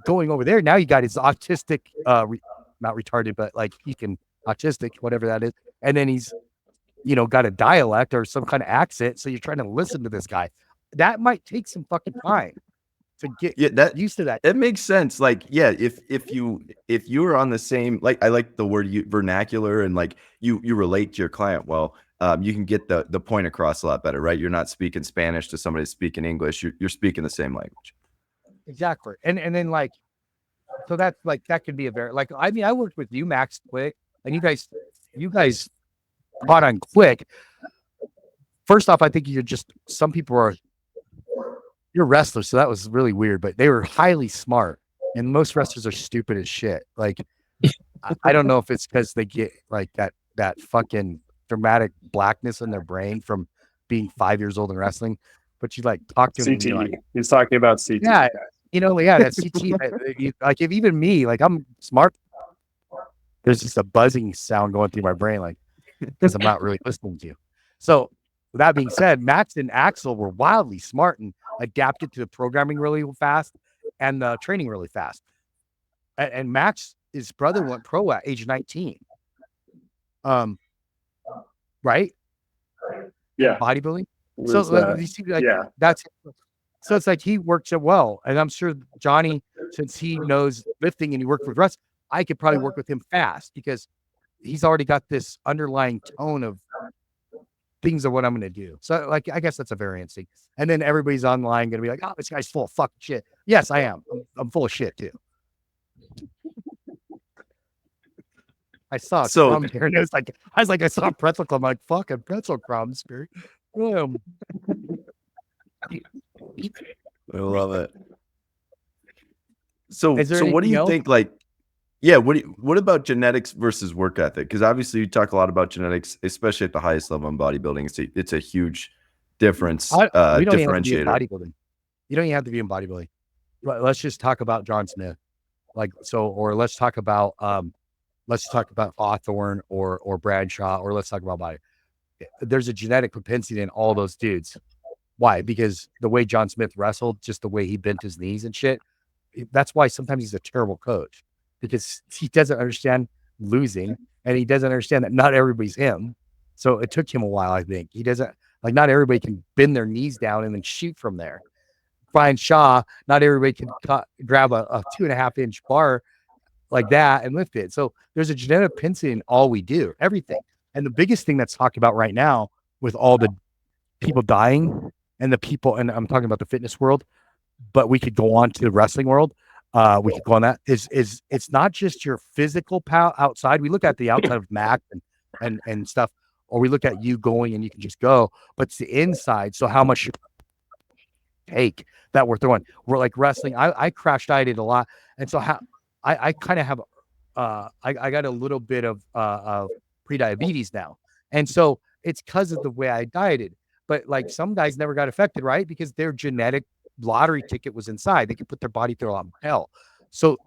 going over there now. You got his autistic, not retarded, but like he can autistic, whatever that is, and then he's got a dialect or some kind of accent. So you're trying to listen to this guy. That might take some fucking time to get used to that. It makes sense. Like, yeah, if you were on the same, like, I like the word vernacular, and like you relate to your client well, you can get the point across a lot better, right? You're not speaking Spanish to somebody speaking English. You're speaking the same language. Exactly. And then like, so that's like, that could be a very, like, I mean, I worked with you, Max, quick, and you guys caught on quick. First off, I think some people you're wrestlers, so that was really weird, but they were highly smart, and most wrestlers are stupid as shit. Like, I don't know if it's because they get like that fucking dramatic blackness in their brain from being 5 years old in wrestling, but you like talk to him. CTE. He's talking about CTE. Yeah, that's CTE. Like, if even me, like, I'm smart, there's just a buzzing sound going through my brain, like, because I'm not really listening to you. So with that being said, Max and Axel were wildly smart and adapted to the programming really fast and the training really fast. And Max, his brother went pro at age 19. Right? Yeah. Bodybuilding. So You see, like, that's so it's like he works it well. And I'm sure Johnny, since he knows lifting and he worked with Russ, I could probably work with him fast because he's already got this underlying tone of things are what I'm going to do. So, like, I guess that's a variance thing. And then everybody's online going to be like, oh, this guy's full of fucking shit. Yes, I am. I'm full of shit too. I saw a crumb here, and it was like, I saw a pretzel crumb. I'm like, fucking pretzel crumbs, Spirit. I love it. So what do you think? Like, yeah, what about genetics versus work ethic? Because obviously you talk a lot about genetics, especially at the highest level in bodybuilding. It's a huge difference. We don't even have to be in differentiator. bodybuilding. You don't even have to be in bodybuilding. Let's just talk about John Smith, or let's talk about Hawthorne or Bradshaw, or let's talk about body. There's a genetic propensity in all those dudes. Why? Because the way John Smith wrestled, just the way he bent his knees and shit. That's why sometimes he's a terrible coach, because he doesn't understand losing, and he doesn't understand that not everybody's him. So it took him a while, I think. He doesn't, like, not everybody can bend their knees down and then shoot from there. Brian Shaw, not everybody can grab a 2.5-inch bar like that and lift it. So there's a genetic propensity in all we do, everything. And the biggest thing that's talked about right now with all the people dying and the people, and I'm talking about the fitness world, but we could go on to the wrestling world. We could go on that is it's not just your physical outside. We look at the outside of Mac and stuff, or we look at you going and you can just go, but it's the inside. So how much you take that we're throwing. We're like wrestling. I crash dieted a lot. And so I kind of have, I got a little bit of pre-diabetes now. And so it's because of the way I dieted. But like some guys never got affected, right? Because their genetic lottery ticket was inside. They could put their body through a lot of hell. So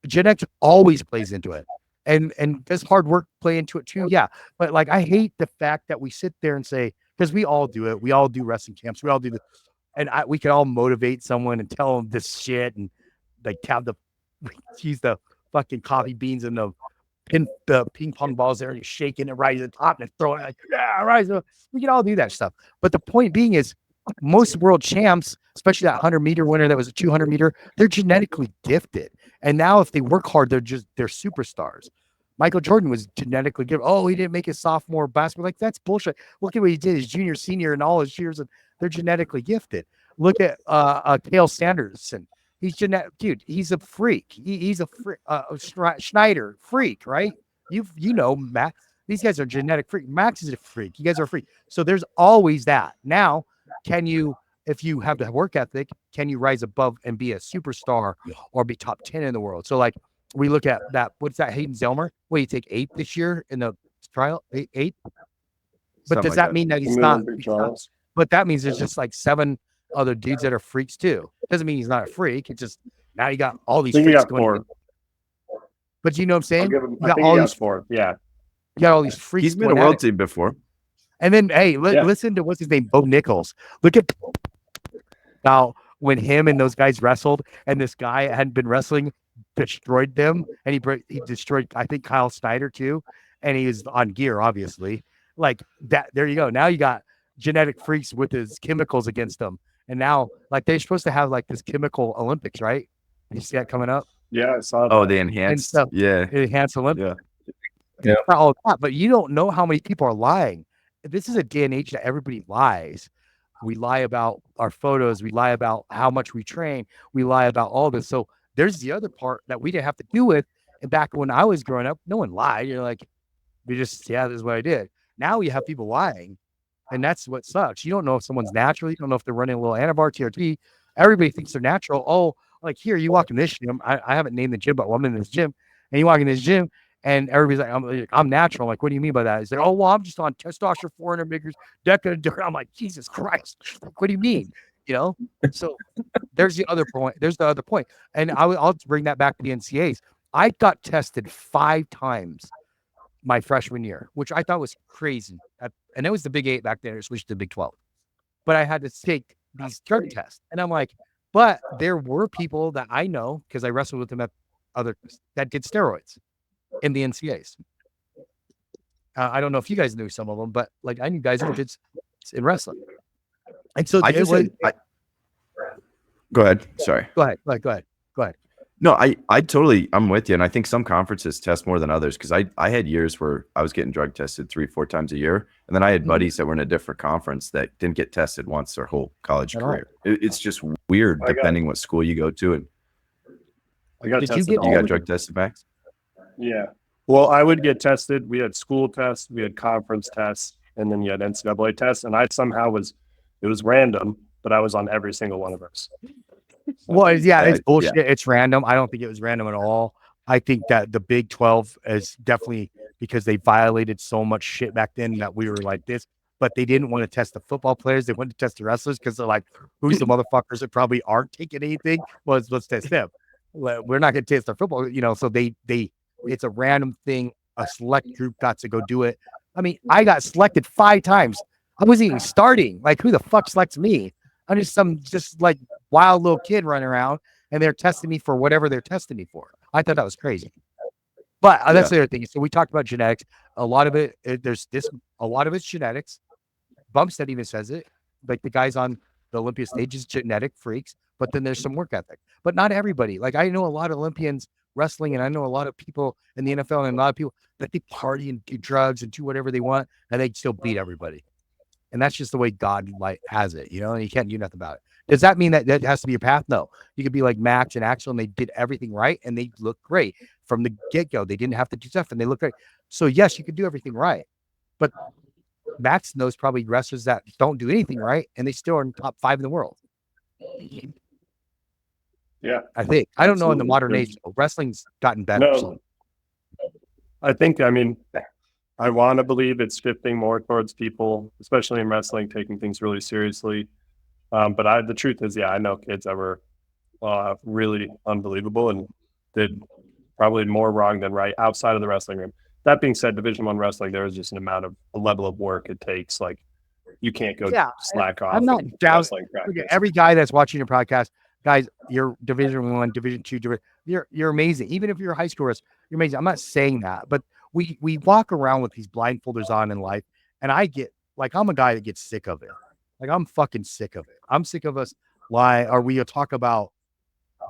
genetics always plays into it. And does hard work play into it too? Yeah. But like, I hate the fact that we sit there and say, because we all do it. We all do wrestling camps. We all do this. And we can all motivate someone and tell them this shit and like have use the fucking coffee beans and the ping pong balls there and you're shaking it right at the top and throw it like, yeah, right. So we can all do that stuff. But the point being is most world champs, especially that 100-meter winner that was a 200-meter, they're genetically gifted. And now if they work hard, they're superstars. Michael Jordan was genetically gifted. Oh, he didn't make his sophomore basketball. Like, that's bullshit. Look at what he did his junior, senior, and all his years, and they're genetically gifted. Look at Cale Sanderson. He's dude. He's a freak. He's a freak. Schneider, freak, right? You know, Matt. These guys are genetic freak. Max is a freak. You guys are a freak. So there's always that. Now, can you, if you have the work ethic, can you rise above and be a superstar or be top 10 in the world? So like we look at that. What's that? Hayden Zelmer. What, you take 8th this year in the trial? 8th. But does that mean that he's not? But that means there's just like 7 other dudes that are freaks too. Doesn't mean he's not a freak. It's just now you got all these freaks going. But you know what I'm saying? You got all these 4. Yeah. You got all these freaks. He's been a world team before. And then, hey, listen to what's his name? Bo Nichols. Look at now when him and those guys wrestled, and this guy hadn't been wrestling, destroyed them, and he destroyed, I think, Kyle Snyder too, and he was on gear, obviously. Like that. There you go. Now you got genetic freaks with his chemicals against them, and now like they're supposed to have like this chemical Olympics, right? You see that coming up? Yeah, I saw that. Oh, the enhanced stuff. Yeah, enhanced Olympics. Yeah. All that, but you don't know how many people are lying. This is a day and age that everybody lies. We lie about our photos. We lie about how much we train. We lie about all this. So there's the other part that we didn't have to do with. And back when I was growing up, no one lied. You're like, this is what I did. Now you have people lying. And that's what sucks. You don't know if someone's natural. You don't know if they're running a little Anavar, TRT. Everybody thinks they're natural. Oh, like here, you walk in this gym. I haven't named the gym, but I'm in this gym. And you walk in this gym. And everybody's like, I'm natural. I'm like, what do you mean by that? He's like, oh, well, I'm just on testosterone, 400 meters, DECA, and dirt. I'm like, Jesus Christ. Like, what do you mean? You know? So there's the other point. There's the other point. And I'll bring that back to the NCAs. I got tested 5 times my freshman year, which I thought was crazy. And it was the Big 8 back then. It switched to the Big 12. But I had to take these drug tests. And I'm like, but there were people that I know, because I wrestled with them at that did steroids in the NCAs. I don't know if you guys knew some of them, but like I knew guys who did in wrestling. And so I just go ahead. Sorry. Go ahead. No, I'm with you. And I think some conferences test more than others, because I had years where I was getting drug tested 3-4 times a year. And then I had buddies that were in a different conference that didn't get tested once their whole college career. It's just weird depending what school you go to. And I got tested. You got drug tested, Max? Yeah. Well, I would get tested. We had school tests, we had conference tests, and then you had NCAA tests. And I somehow it was random, but I was on every single one of those. Well, yeah, it's bullshit. Yeah. It's random. I don't think it was random at all. I think that the Big 12 is definitely because they violated so much shit back then that we were like this, but they didn't want to test the football players. They wanted to test the wrestlers because they're like, who's the motherfuckers that probably aren't taking anything? Well, let's test them. We're not going to test their football, so it's a random thing. A select group got to go do it. I mean, I got selected 5 times. I wasn't even starting. Like, who the fuck selects me? I'm just some like wild little kid running around, and they're testing me for whatever they're testing me for. I thought that was crazy. But that's the other thing. So we talked about genetics. A lot of a lot of it's genetics. Bumstead even says it. Like the guys on the Olympia stage is genetic freaks, but then there's some work ethic. But not everybody. Like I know a lot of Olympians wrestling, and I know a lot of people in the NFL and a lot of people that they party and do drugs and do whatever they want, and they still beat everybody. And that's just the way God has it, and you can't do nothing about it. Does that mean that has to be your path? No. You could be like Max and Axel, and they did everything right, and they look great from the get-go. They didn't have to do stuff, and they look great. So, yes, you could do everything right. But Max knows probably wrestlers that don't do anything right, and they still are in the top 5 in the world. Yeah. I think. I don't know in the modern age. Wrestling's gotten better. No. So. I want to believe it's shifting more towards people, especially in wrestling, taking things really seriously. But the truth is, I know kids that were really unbelievable and did probably more wrong than right outside of the wrestling room. That being said, Division I wrestling, there is just a level of work it takes. Like you can't go slack off. I'm not down. Every guy that's watching your podcast, guys, you're Division I, Division II, you're amazing. Even if you're a high school wrestler, you're amazing. I'm not saying that, but we walk around with these blindfolders on in life, and I get like I'm a guy that gets sick of it. Like I'm fucking sick of it. I'm sick of us lie, or we talk about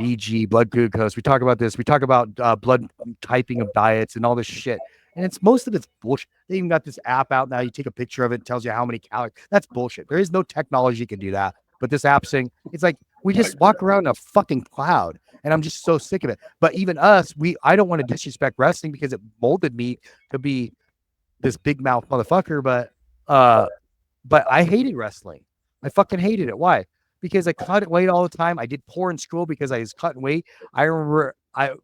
BG, blood glucose. We talk about this. We talk about blood typing of diets and all this shit. And most of it's bullshit. They even got this app out now. You take a picture of it, it tells you how many calories. That's bullshit. There is no technology can do that. But this app saying it's like we just walk around in a fucking cloud, and I'm just so sick of it. But even us, I don't want to disrespect wrestling because it molded me to be this big mouth motherfucker. But I hated wrestling. I fucking hated it. Why? Because I cut weight all the time. I did poor in school because I was cutting weight. I remember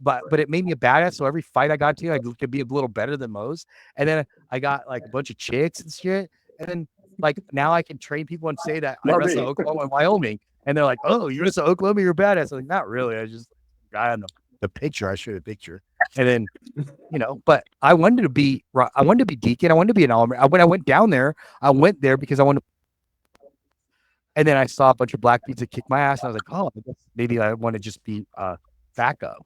but it made me a badass. So every fight I got to, I could be a little better than most. And then I got like a bunch of chicks and shit. And then like now I can train people and say that I wrestle Oklahoma and Wyoming. And they're like, oh, you wrestle Oklahoma, you're a badass. I'm like, not really. I just got the picture. I showed a picture. And then, but I wanted to be deacon. I wanted to be an alderman. When I went down there, I went there because I wanted to. And then I saw a bunch of black dudes that kicked my ass. And I was like, oh, maybe I want to just be backup,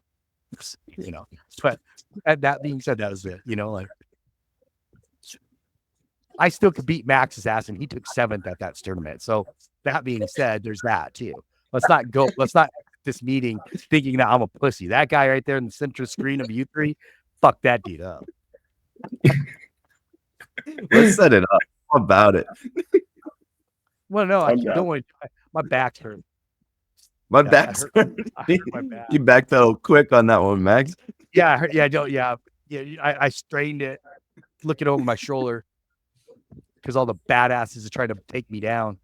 But that being said, that was it, like I still could beat Max's ass, and he took 7th at that tournament. So that being said, there's that too. Let's not this meeting thinking that I'm a pussy. That guy right there in the central screen of U3, fuck that dude up. Let's set it up. How about it? Well, no, I don't want to. My back's hurt. My back's hurt. You backpedaled quick on that one, Max. Yeah, I strained it, looking over my shoulder because all the badasses are trying to take me down.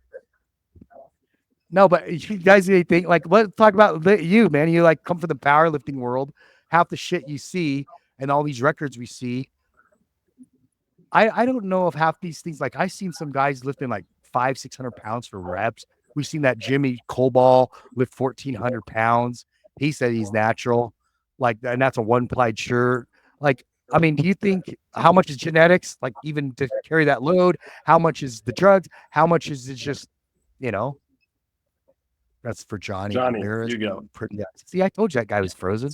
No, but you guys think like let's talk about you, man. You like come from the powerlifting world. Half the shit you see and all these records we see. I don't know if half these things, like I've seen some guys lifting like 500-600 pounds for reps. We've seen that Jimmy Coball lift 1,400 pounds. He said he's natural, and that's a one-plied shirt. Like I mean, do you think how much is genetics, like even to carry that load? How much is the drugs? How much is it just, you know, that's for Johnny Johnny, Ramirez. you go. Yeah. See, I told you that guy was frozen.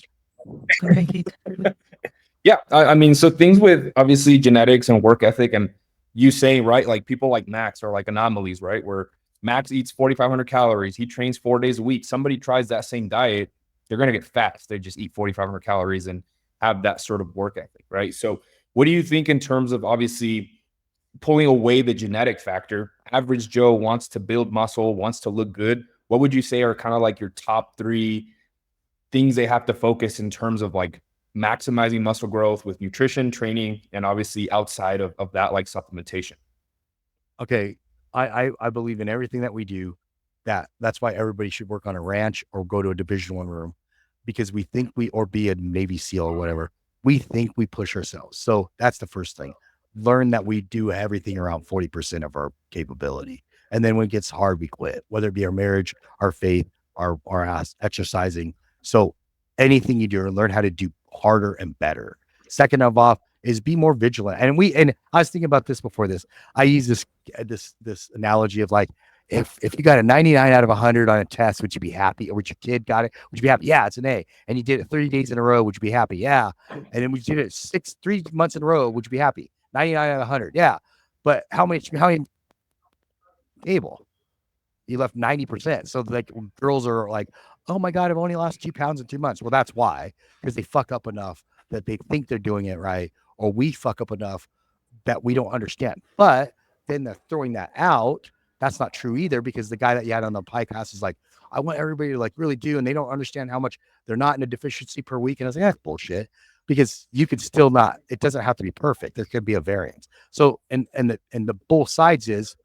Yeah, I mean, so things with obviously genetics and work ethic, and you saying, right, like people like Max are like anomalies, right? Where Max eats 4,500 calories, he trains 4 days a week. Somebody tries that same diet, they're gonna get fat. They just eat 4,500 calories and have that sort of work ethic, right? So, what do you think in terms of obviously pulling away the genetic factor? Average Joe wants to build muscle, wants to look good. What would you say are kind of like your top three things they have to focus in terms of like maximizing muscle growth with nutrition, training, and obviously outside of that, like supplementation? Okay. I believe in everything that we do. That's why everybody should work on a ranch or go to a Division I room, because we think or be a Navy SEAL or whatever. We think we push ourselves. So that's the first thing. Learn that we do everything around 40% of our capability. And then when it gets hard, we quit, whether it be our marriage, our faith, our exercising. So anything you do, learn how to do harder and better. Second of all is be more vigilant. And I was thinking about this before this. I use this analogy of like, if you got a 99 out of 100 on a test, would you be happy? Or would your kid got it? Would you be happy? Yeah, it's an A. And you did it 30 days in a row. Would you be happy? Yeah. And then we did it 3 months in a row. Would you be happy? 99 out of 100. Yeah. But how many table? You left 90%. So like girls are like, oh my God, I've only lost 2 pounds in 2 months. Well, that's why, because they fuck up enough that they think they're doing it right. Or we fuck up enough that we don't understand. But then they're throwing that out. That's not true either, because the guy that you had on the podcast is like, I want everybody to like really do, and they don't understand how much they're not in a deficiency per week. And I was like, that's bullshit, because you could still not, it doesn't have to be perfect. There could be a variance. So, and the both sides is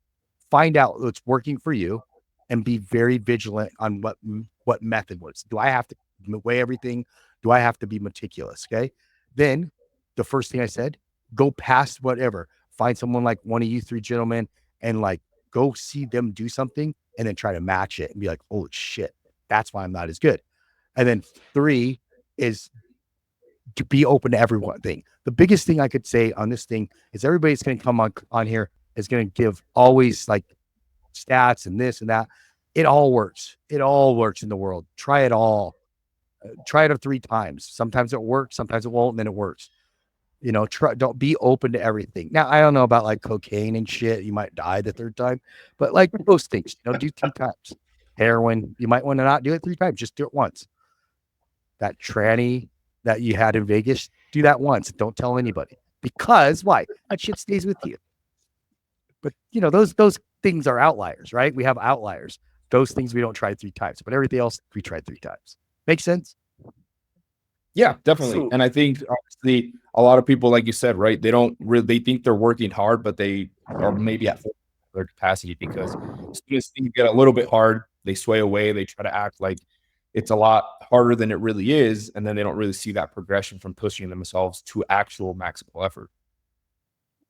find out what's working for you and be very vigilant on what method works. Do I have to weigh everything? Do I have to be meticulous? Okay. Then the first thing I said, go past whatever, find someone like one of you 3 gentlemen and like go see them do something and then try to match it and be like, oh shit, that's why I'm not as good. And then 3 is to be open to everyone thing. The biggest thing I could say on this thing is everybody's going to come on here is going to give always like stats and this and that. It all works. It all works in the world. Try it all. Try it 3 times. Sometimes it works, sometimes it won't, and then it works. You know, don't be open to everything. Now, I don't know about like cocaine and shit. You might die the 3rd time, but like those things, you know, do 2 times. Heroin, you might want to not do it 3 times. Just do it once. That tranny that you had in Vegas, do that once. Don't tell anybody. Because why? That shit stays with you. But you know, those things are outliers, right? We have outliers. Those things we don't try 3 times, but everything else we tried 3 times. Make sense? Yeah, definitely. And I think obviously a lot of people, like you said, right, they don't really, they think they're working hard, but they are maybe at their capacity, because as soon as things get a little bit hard, they sway away. They try to act like it's a lot harder than it really is, and then they don't really see that progression from pushing themselves to actual maximal effort.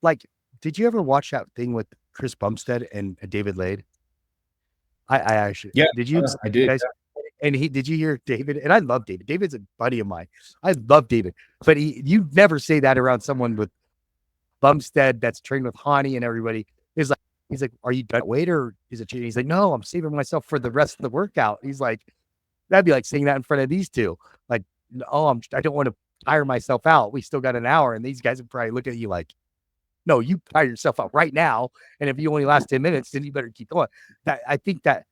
Like, did you ever watch that thing with Chris Bumstead and David Lade? I actually, Yeah, did you? I did. Guys, and did you hear David? And I love David. David's a buddy of mine. I love David, but you never say that around someone with Bumstead that's trained with Hani and everybody. He's like, are you done weight or is it? He's like, no, I'm saving myself for the rest of the workout. He's like, that'd be like saying that in front of these two. Like, oh, I don't want to tire myself out. We still got an hour, and these guys would probably look at you like, no, you tire yourself out right now. And if you only last 10 minutes, then you better keep going. I think that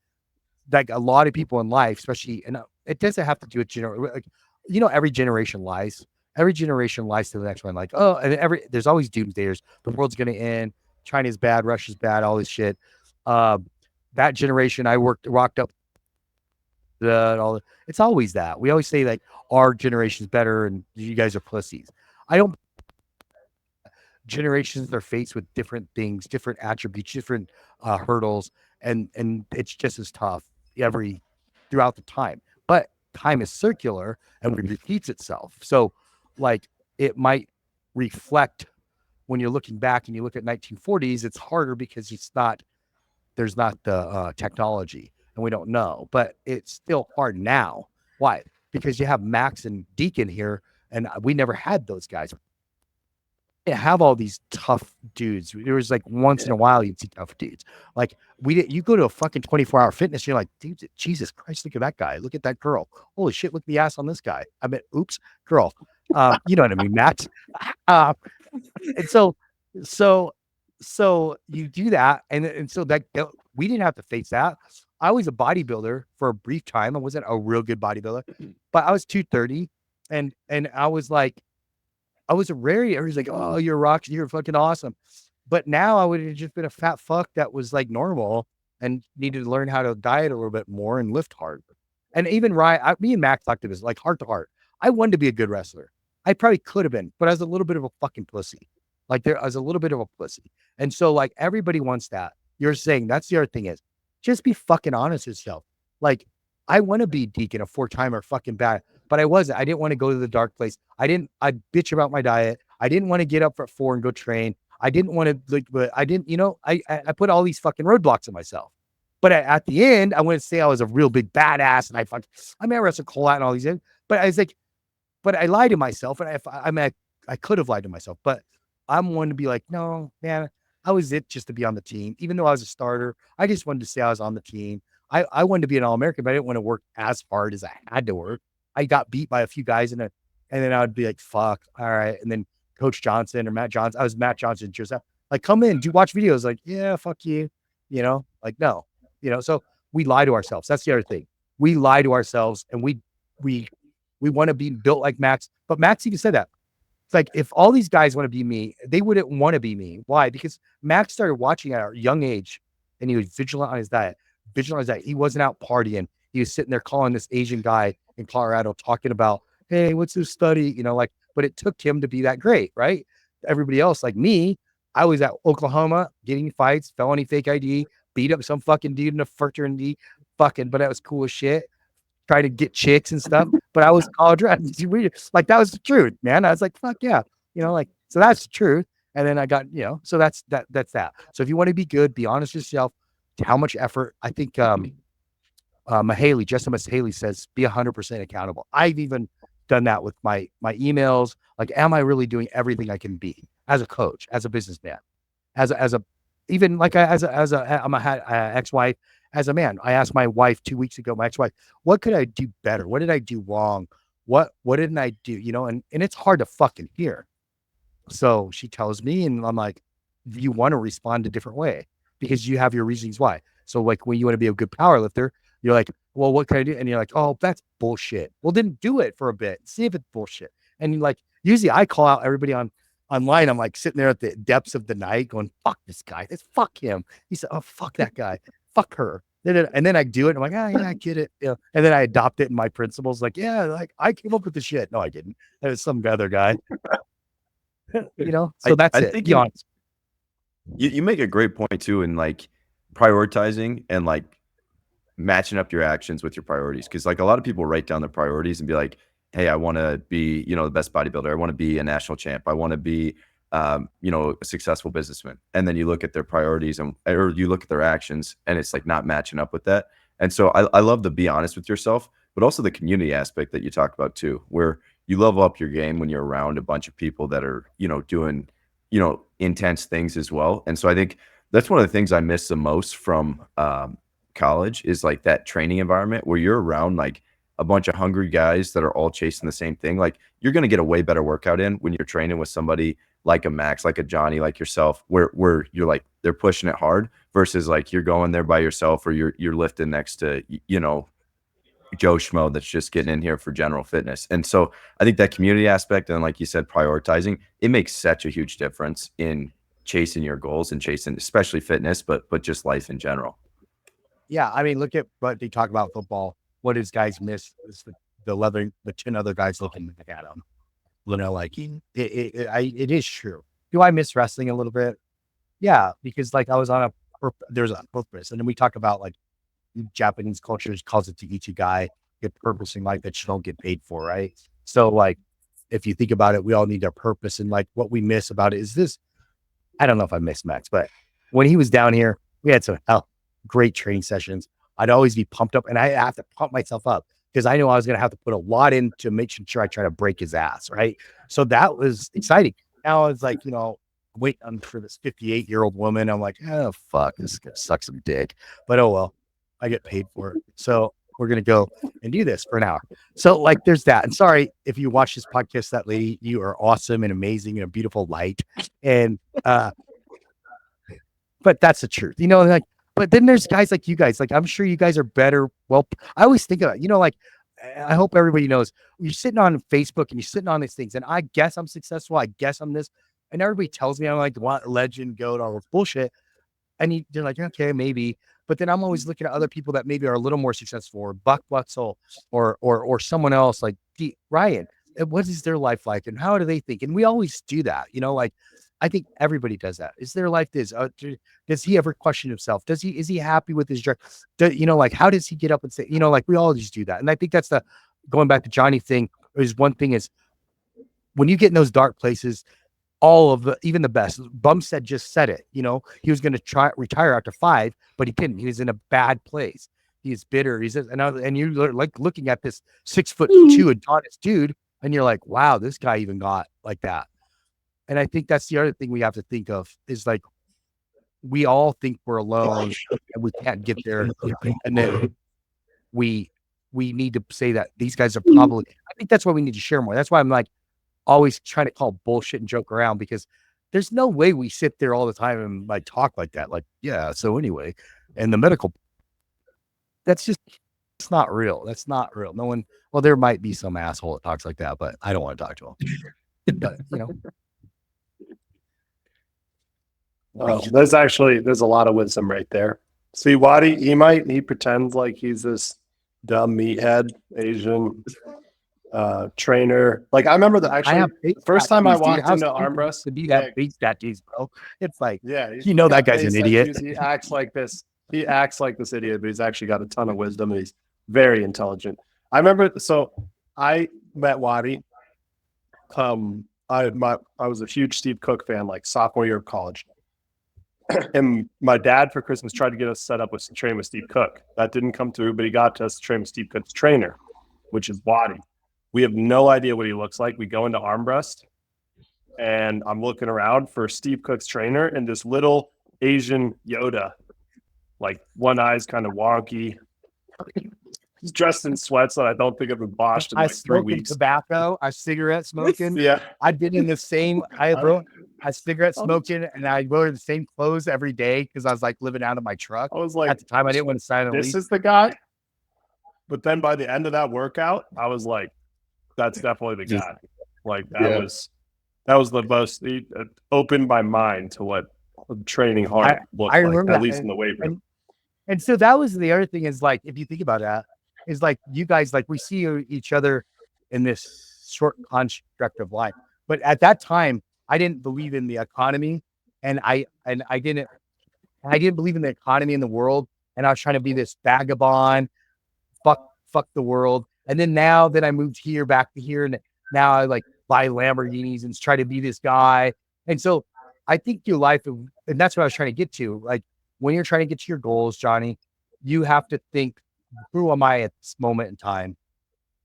like a lot of people in life, especially, and it doesn't have to do with like, you know, every generation lies. Every generation lies to the next one. Like, oh, and there's always doomsdayers. The world's going to end. China's bad. Russia's bad. All this shit. That generation, I rocked up. It's always that. We always say like our generation's better and you guys are pussies. I don't. Generations are faced with different things, different attributes, different hurdles, and it's just as tough throughout the time. But time is circular and repeats itself. So, like, it might reflect when you're looking back and you look at 1940s. It's harder because there's not the technology, and we don't know. But it's still hard now. Why? Because you have Max and Deacon here, and we never had those guys. didn't have all these tough dudes. There was like once in a while you'd see tough dudes. Like you go to a fucking 24-hour fitness, you're like, dude, Jesus Christ, look at that guy. Look at that girl. Holy shit, look at the ass on this guy. I mean, oops, girl. You know what I mean, Max? And so you do that. And so that we didn't have to face that. I was a bodybuilder for a brief time. I wasn't a real good bodybuilder, but I was 230 and I was like, I was a rare. Everybody's like, oh, you're a rock. You're fucking awesome. But now I would have just been a fat fuck that was like normal and needed to learn how to diet a little bit more and lift hard. And even me and Max talked to this like heart to heart. I wanted to be a good wrestler. I probably could have been, but I was a little bit of a fucking pussy. I was a little bit of a pussy. And so like everybody wants that. You're saying that's the other thing is just be fucking honest with yourself. Like I want to be Deacon, a 4-timer fucking bad, but I wasn't. I didn't want to go to the dark place. I bitch about my diet. I didn't want to get up at 4 and go train. I didn't want to like, but I didn't, I put all these fucking roadblocks on myself. But at the end, I wouldn't say I was a real big badass and I wrestled Cole and all these things, but I was like, but I lied to myself. And I could have lied to myself, but I'm one to be like, no, man, I was it just to be on the team. Even though I was a starter, I just wanted to say I was on the team. I wanted to be an All-American, but I didn't want to work as hard as I had to work. I got beat by a few guys and then I would be like, fuck, all right. And then Coach Johnson or Matt Johnson, I was Matt Johnson, just like, come in, do watch videos. Like, yeah, fuck you. Like, no, so we lie to ourselves. That's the other thing. We lie to ourselves and we want to be built like Max, but Max even said that. It's like, if all these guys want to be me, they wouldn't want to be me. Why? Because Max started watching at a young age and he was vigilant on his diet. He wasn't out partying. He was sitting there calling this Asian guy in Colorado talking about, hey, what's this study? But it took him to be that great, right? Everybody else, like me, I was at Oklahoma getting fights, felony fake ID, beat up some fucking dude in a fraternity, but that was cool as shit. Try to get chicks and stuff, but I was college like that was the truth, man. I was like, fuck yeah, so that's the truth. And then I got, so that's that. So if you want to be good, be honest with yourself. How much effort? I think Jessica Mahaley says, be 100% accountable. I've even done that with my emails. Like, am I really doing everything I can be as a coach, as a businessman, as a ex-wife, as a man? I asked my wife 2 weeks ago, my ex-wife, what could I do better? What did I do wrong? What didn't I do? And it's hard to fucking hear. So she tells me, and I'm like, you want to respond a different way because you have your reasons why. So like when you want to be a good power lifter, you're like, well, what can I do? And you're like, oh, that's bullshit. Well, then do it for a bit. See if it's bullshit. And you're like, usually I call out everybody online. I'm like sitting there at the depths of the night going, fuck this guy. Fuck him. He said, oh, fuck that guy. Fuck her. And then I do it. And I'm like, yeah, I get it. And then I adopt it in my principles. Like, yeah, like I came up with the shit. No, I didn't. It was some other guy. So that's it. Be honest. You make a great point too in like prioritizing and like matching up your actions with your priorities. Cause like a lot of people write down their priorities and be like, hey, I want to be, the best bodybuilder. I want to be a national champ. I want to be, a successful businessman. And then you look at their priorities or you look at their actions and it's like not matching up with that. And so I love to be honest with yourself, but also the community aspect that you talk about too, where you level up your game when you're around a bunch of people that are, doing, intense things as well. And so I think that's one of the things I miss the most from college is like that training environment where you're around like a bunch of hungry guys that are all chasing the same thing. Like you're going to get a way better workout in when you're training with somebody like a Max, like a Johnny, like yourself, where you're like, they're pushing it hard versus like you're going there by yourself or you're lifting next to, Joe Schmo that's just getting in here for general fitness. And so I think that community aspect and like you said, prioritizing, it makes such a huge difference in chasing your goals and chasing especially fitness, but just life in general. Yeah. I mean, look at what they talk about football. What does guys miss is the 10 other guys looking at them. Like it is true. Do I miss wrestling a little bit? Yeah. Because like I was there's a purpose. And then we talk about like Japanese culture calls it to ichigai, get purpose in life that you don't get paid for, right? So like if you think about it, we all need our purpose, and like what we miss about it is this. I don't know if I miss Max, but when he was down here, we had some great training sessions. I'd always be pumped up, and I have to pump myself up because I know I was going to have to put a lot in to make sure I try to break his ass, right? So that was exciting. now it's like, waiting for this 58-year-old woman. I'm like, oh, fuck, this is going to suck some dick. But oh, well, I get paid for it. So we're going to go and do this for an hour. So like, there's that. And sorry, if you watch this podcast, that lady, you are awesome and amazing and a beautiful light. And, but that's the truth, like, but then there's guys like you guys, like, I'm sure you guys are better. Well, I always think about, like, I hope everybody knows you're sitting on Facebook and you're sitting on these things. And I guess I'm successful. I guess I'm this. And everybody tells me I'm like what legend, goat, all this bullshit. And they're like, okay, maybe. But then I'm always looking at other people that maybe are a little more successful, or Buck Wetzel, or someone else like Ryan. What is their life like, and how do they think? And we always do that, like, I think everybody does that. Is their life this? Does he ever question himself? Is he happy with his drug? Like, how does he get up and say, like, we all just do that. And I think that's going back to Johnny thing, is one thing is when you get in those dark places, even the best, Bumstead just said it, he was going to retire after 5, but he couldn't. He was in a bad place. He's bitter. And you're like looking at this 6'2" Adonis dude, and you're like, wow, this guy even got like that. And I think that's the other thing we have to think of is like, we all think we're alone and we can't get there. And then we need to say that these guys are probably, I think that's why we need to share more. That's why I'm like always trying to call bullshit and joke around, because there's no way we sit there all the time and like talk like that. Like, yeah. So anyway, and the medical, it's not real. That's not real. No one, well, there might be some asshole that talks like that, but I don't want to talk to him. But, there's a lot of wisdom right there. See, Watty, he pretends like he's this dumb meathead Asian trainer. Like, I remember the first time I walked into arm wrestling to be that big tattoos, bro. It's like, yeah, that guy's an idiot. He acts like this. He acts like this idiot, but he's actually got a ton of wisdom. And he's very intelligent. I remember. So I met Watty. I was a huge Steve Cook fan, like sophomore year of college. And my dad for Christmas tried to get us set up with train with Steve Cook. That didn't come through, but he got us to train with Steve Cook's trainer, which is Watty. We have no idea what he looks like. We go into armrest, and I'm looking around for Steve Cook's trainer, and this little Asian Yoda, like one eye's kind of wonky. He's dressed in sweats that I don't think have been washed in like 3 weeks. Tobacco, I cigarette smoking. Yeah, I've been in the same. I cigarette smoking, and I wore the same clothes every day because I was like living out of my truck. I was like, at the time I didn't want to sign a lease. This is the guy. But then by the end of that workout, I was like, that's definitely the guy. Like that was the most. It opened my mind to what training hard looked like, at least in the weight room. And so that was the other thing is like, if you think about that, is like you guys, like we see each other in this short construct of life. But at that time, I didn't believe in the economy, and I didn't believe in the economy in the world. And I was trying to be this vagabond, fuck the world. And then now that I moved back to here, and now I like buy Lamborghinis and try to be this guy. And so I think your life, and that's what I was trying to get to. Like when you're trying to get to your goals, Johnny, you have to think, who am I at this moment in time?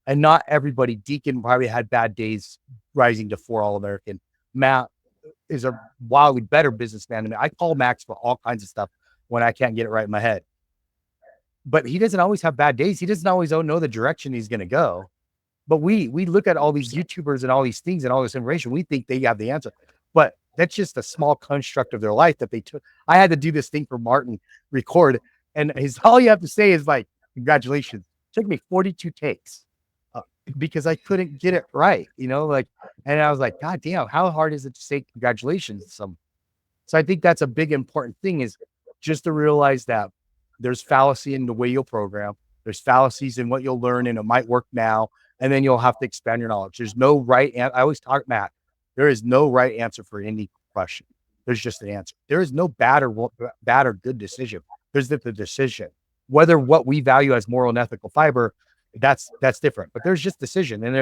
And not everybody. Deacon probably had bad days rising to 4 All-American. Matt is a wildly better businessman than me. I call Max for all kinds of stuff when I can't get it right in my head. But he doesn't always have bad days. He doesn't always know the direction he's going to go. But we look at all these YouTubers and all these things and all this information. We think they have the answer. But that's just a small construct of their life that they took. I had to do this thing for Martin, record. And all you have to say is like, congratulations. It took me 42 takes because I couldn't get it right, and I was like, God damn, how hard is it to say congratulations to someone? So I think that's a big important thing, is just to realize that there's fallacy in the way you'll program. There's fallacies in what you'll learn, and it might work now, and then you'll have to expand your knowledge. There's no right answer. I always talk, Matt, there is no right answer for any question. There's just an answer. There is no bad or good decision. There's the decision. Whether what we value as moral and ethical fiber, that's different. But there's just decision, and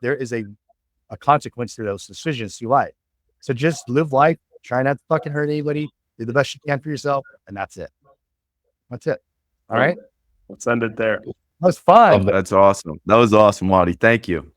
there is a consequence to those decisions through life. So just live life, try not to fucking hurt anybody, do the best you can for yourself, and that's it. That's it. All right. Let's end it there. That was fun. That's awesome. That was awesome, Watty. Thank you.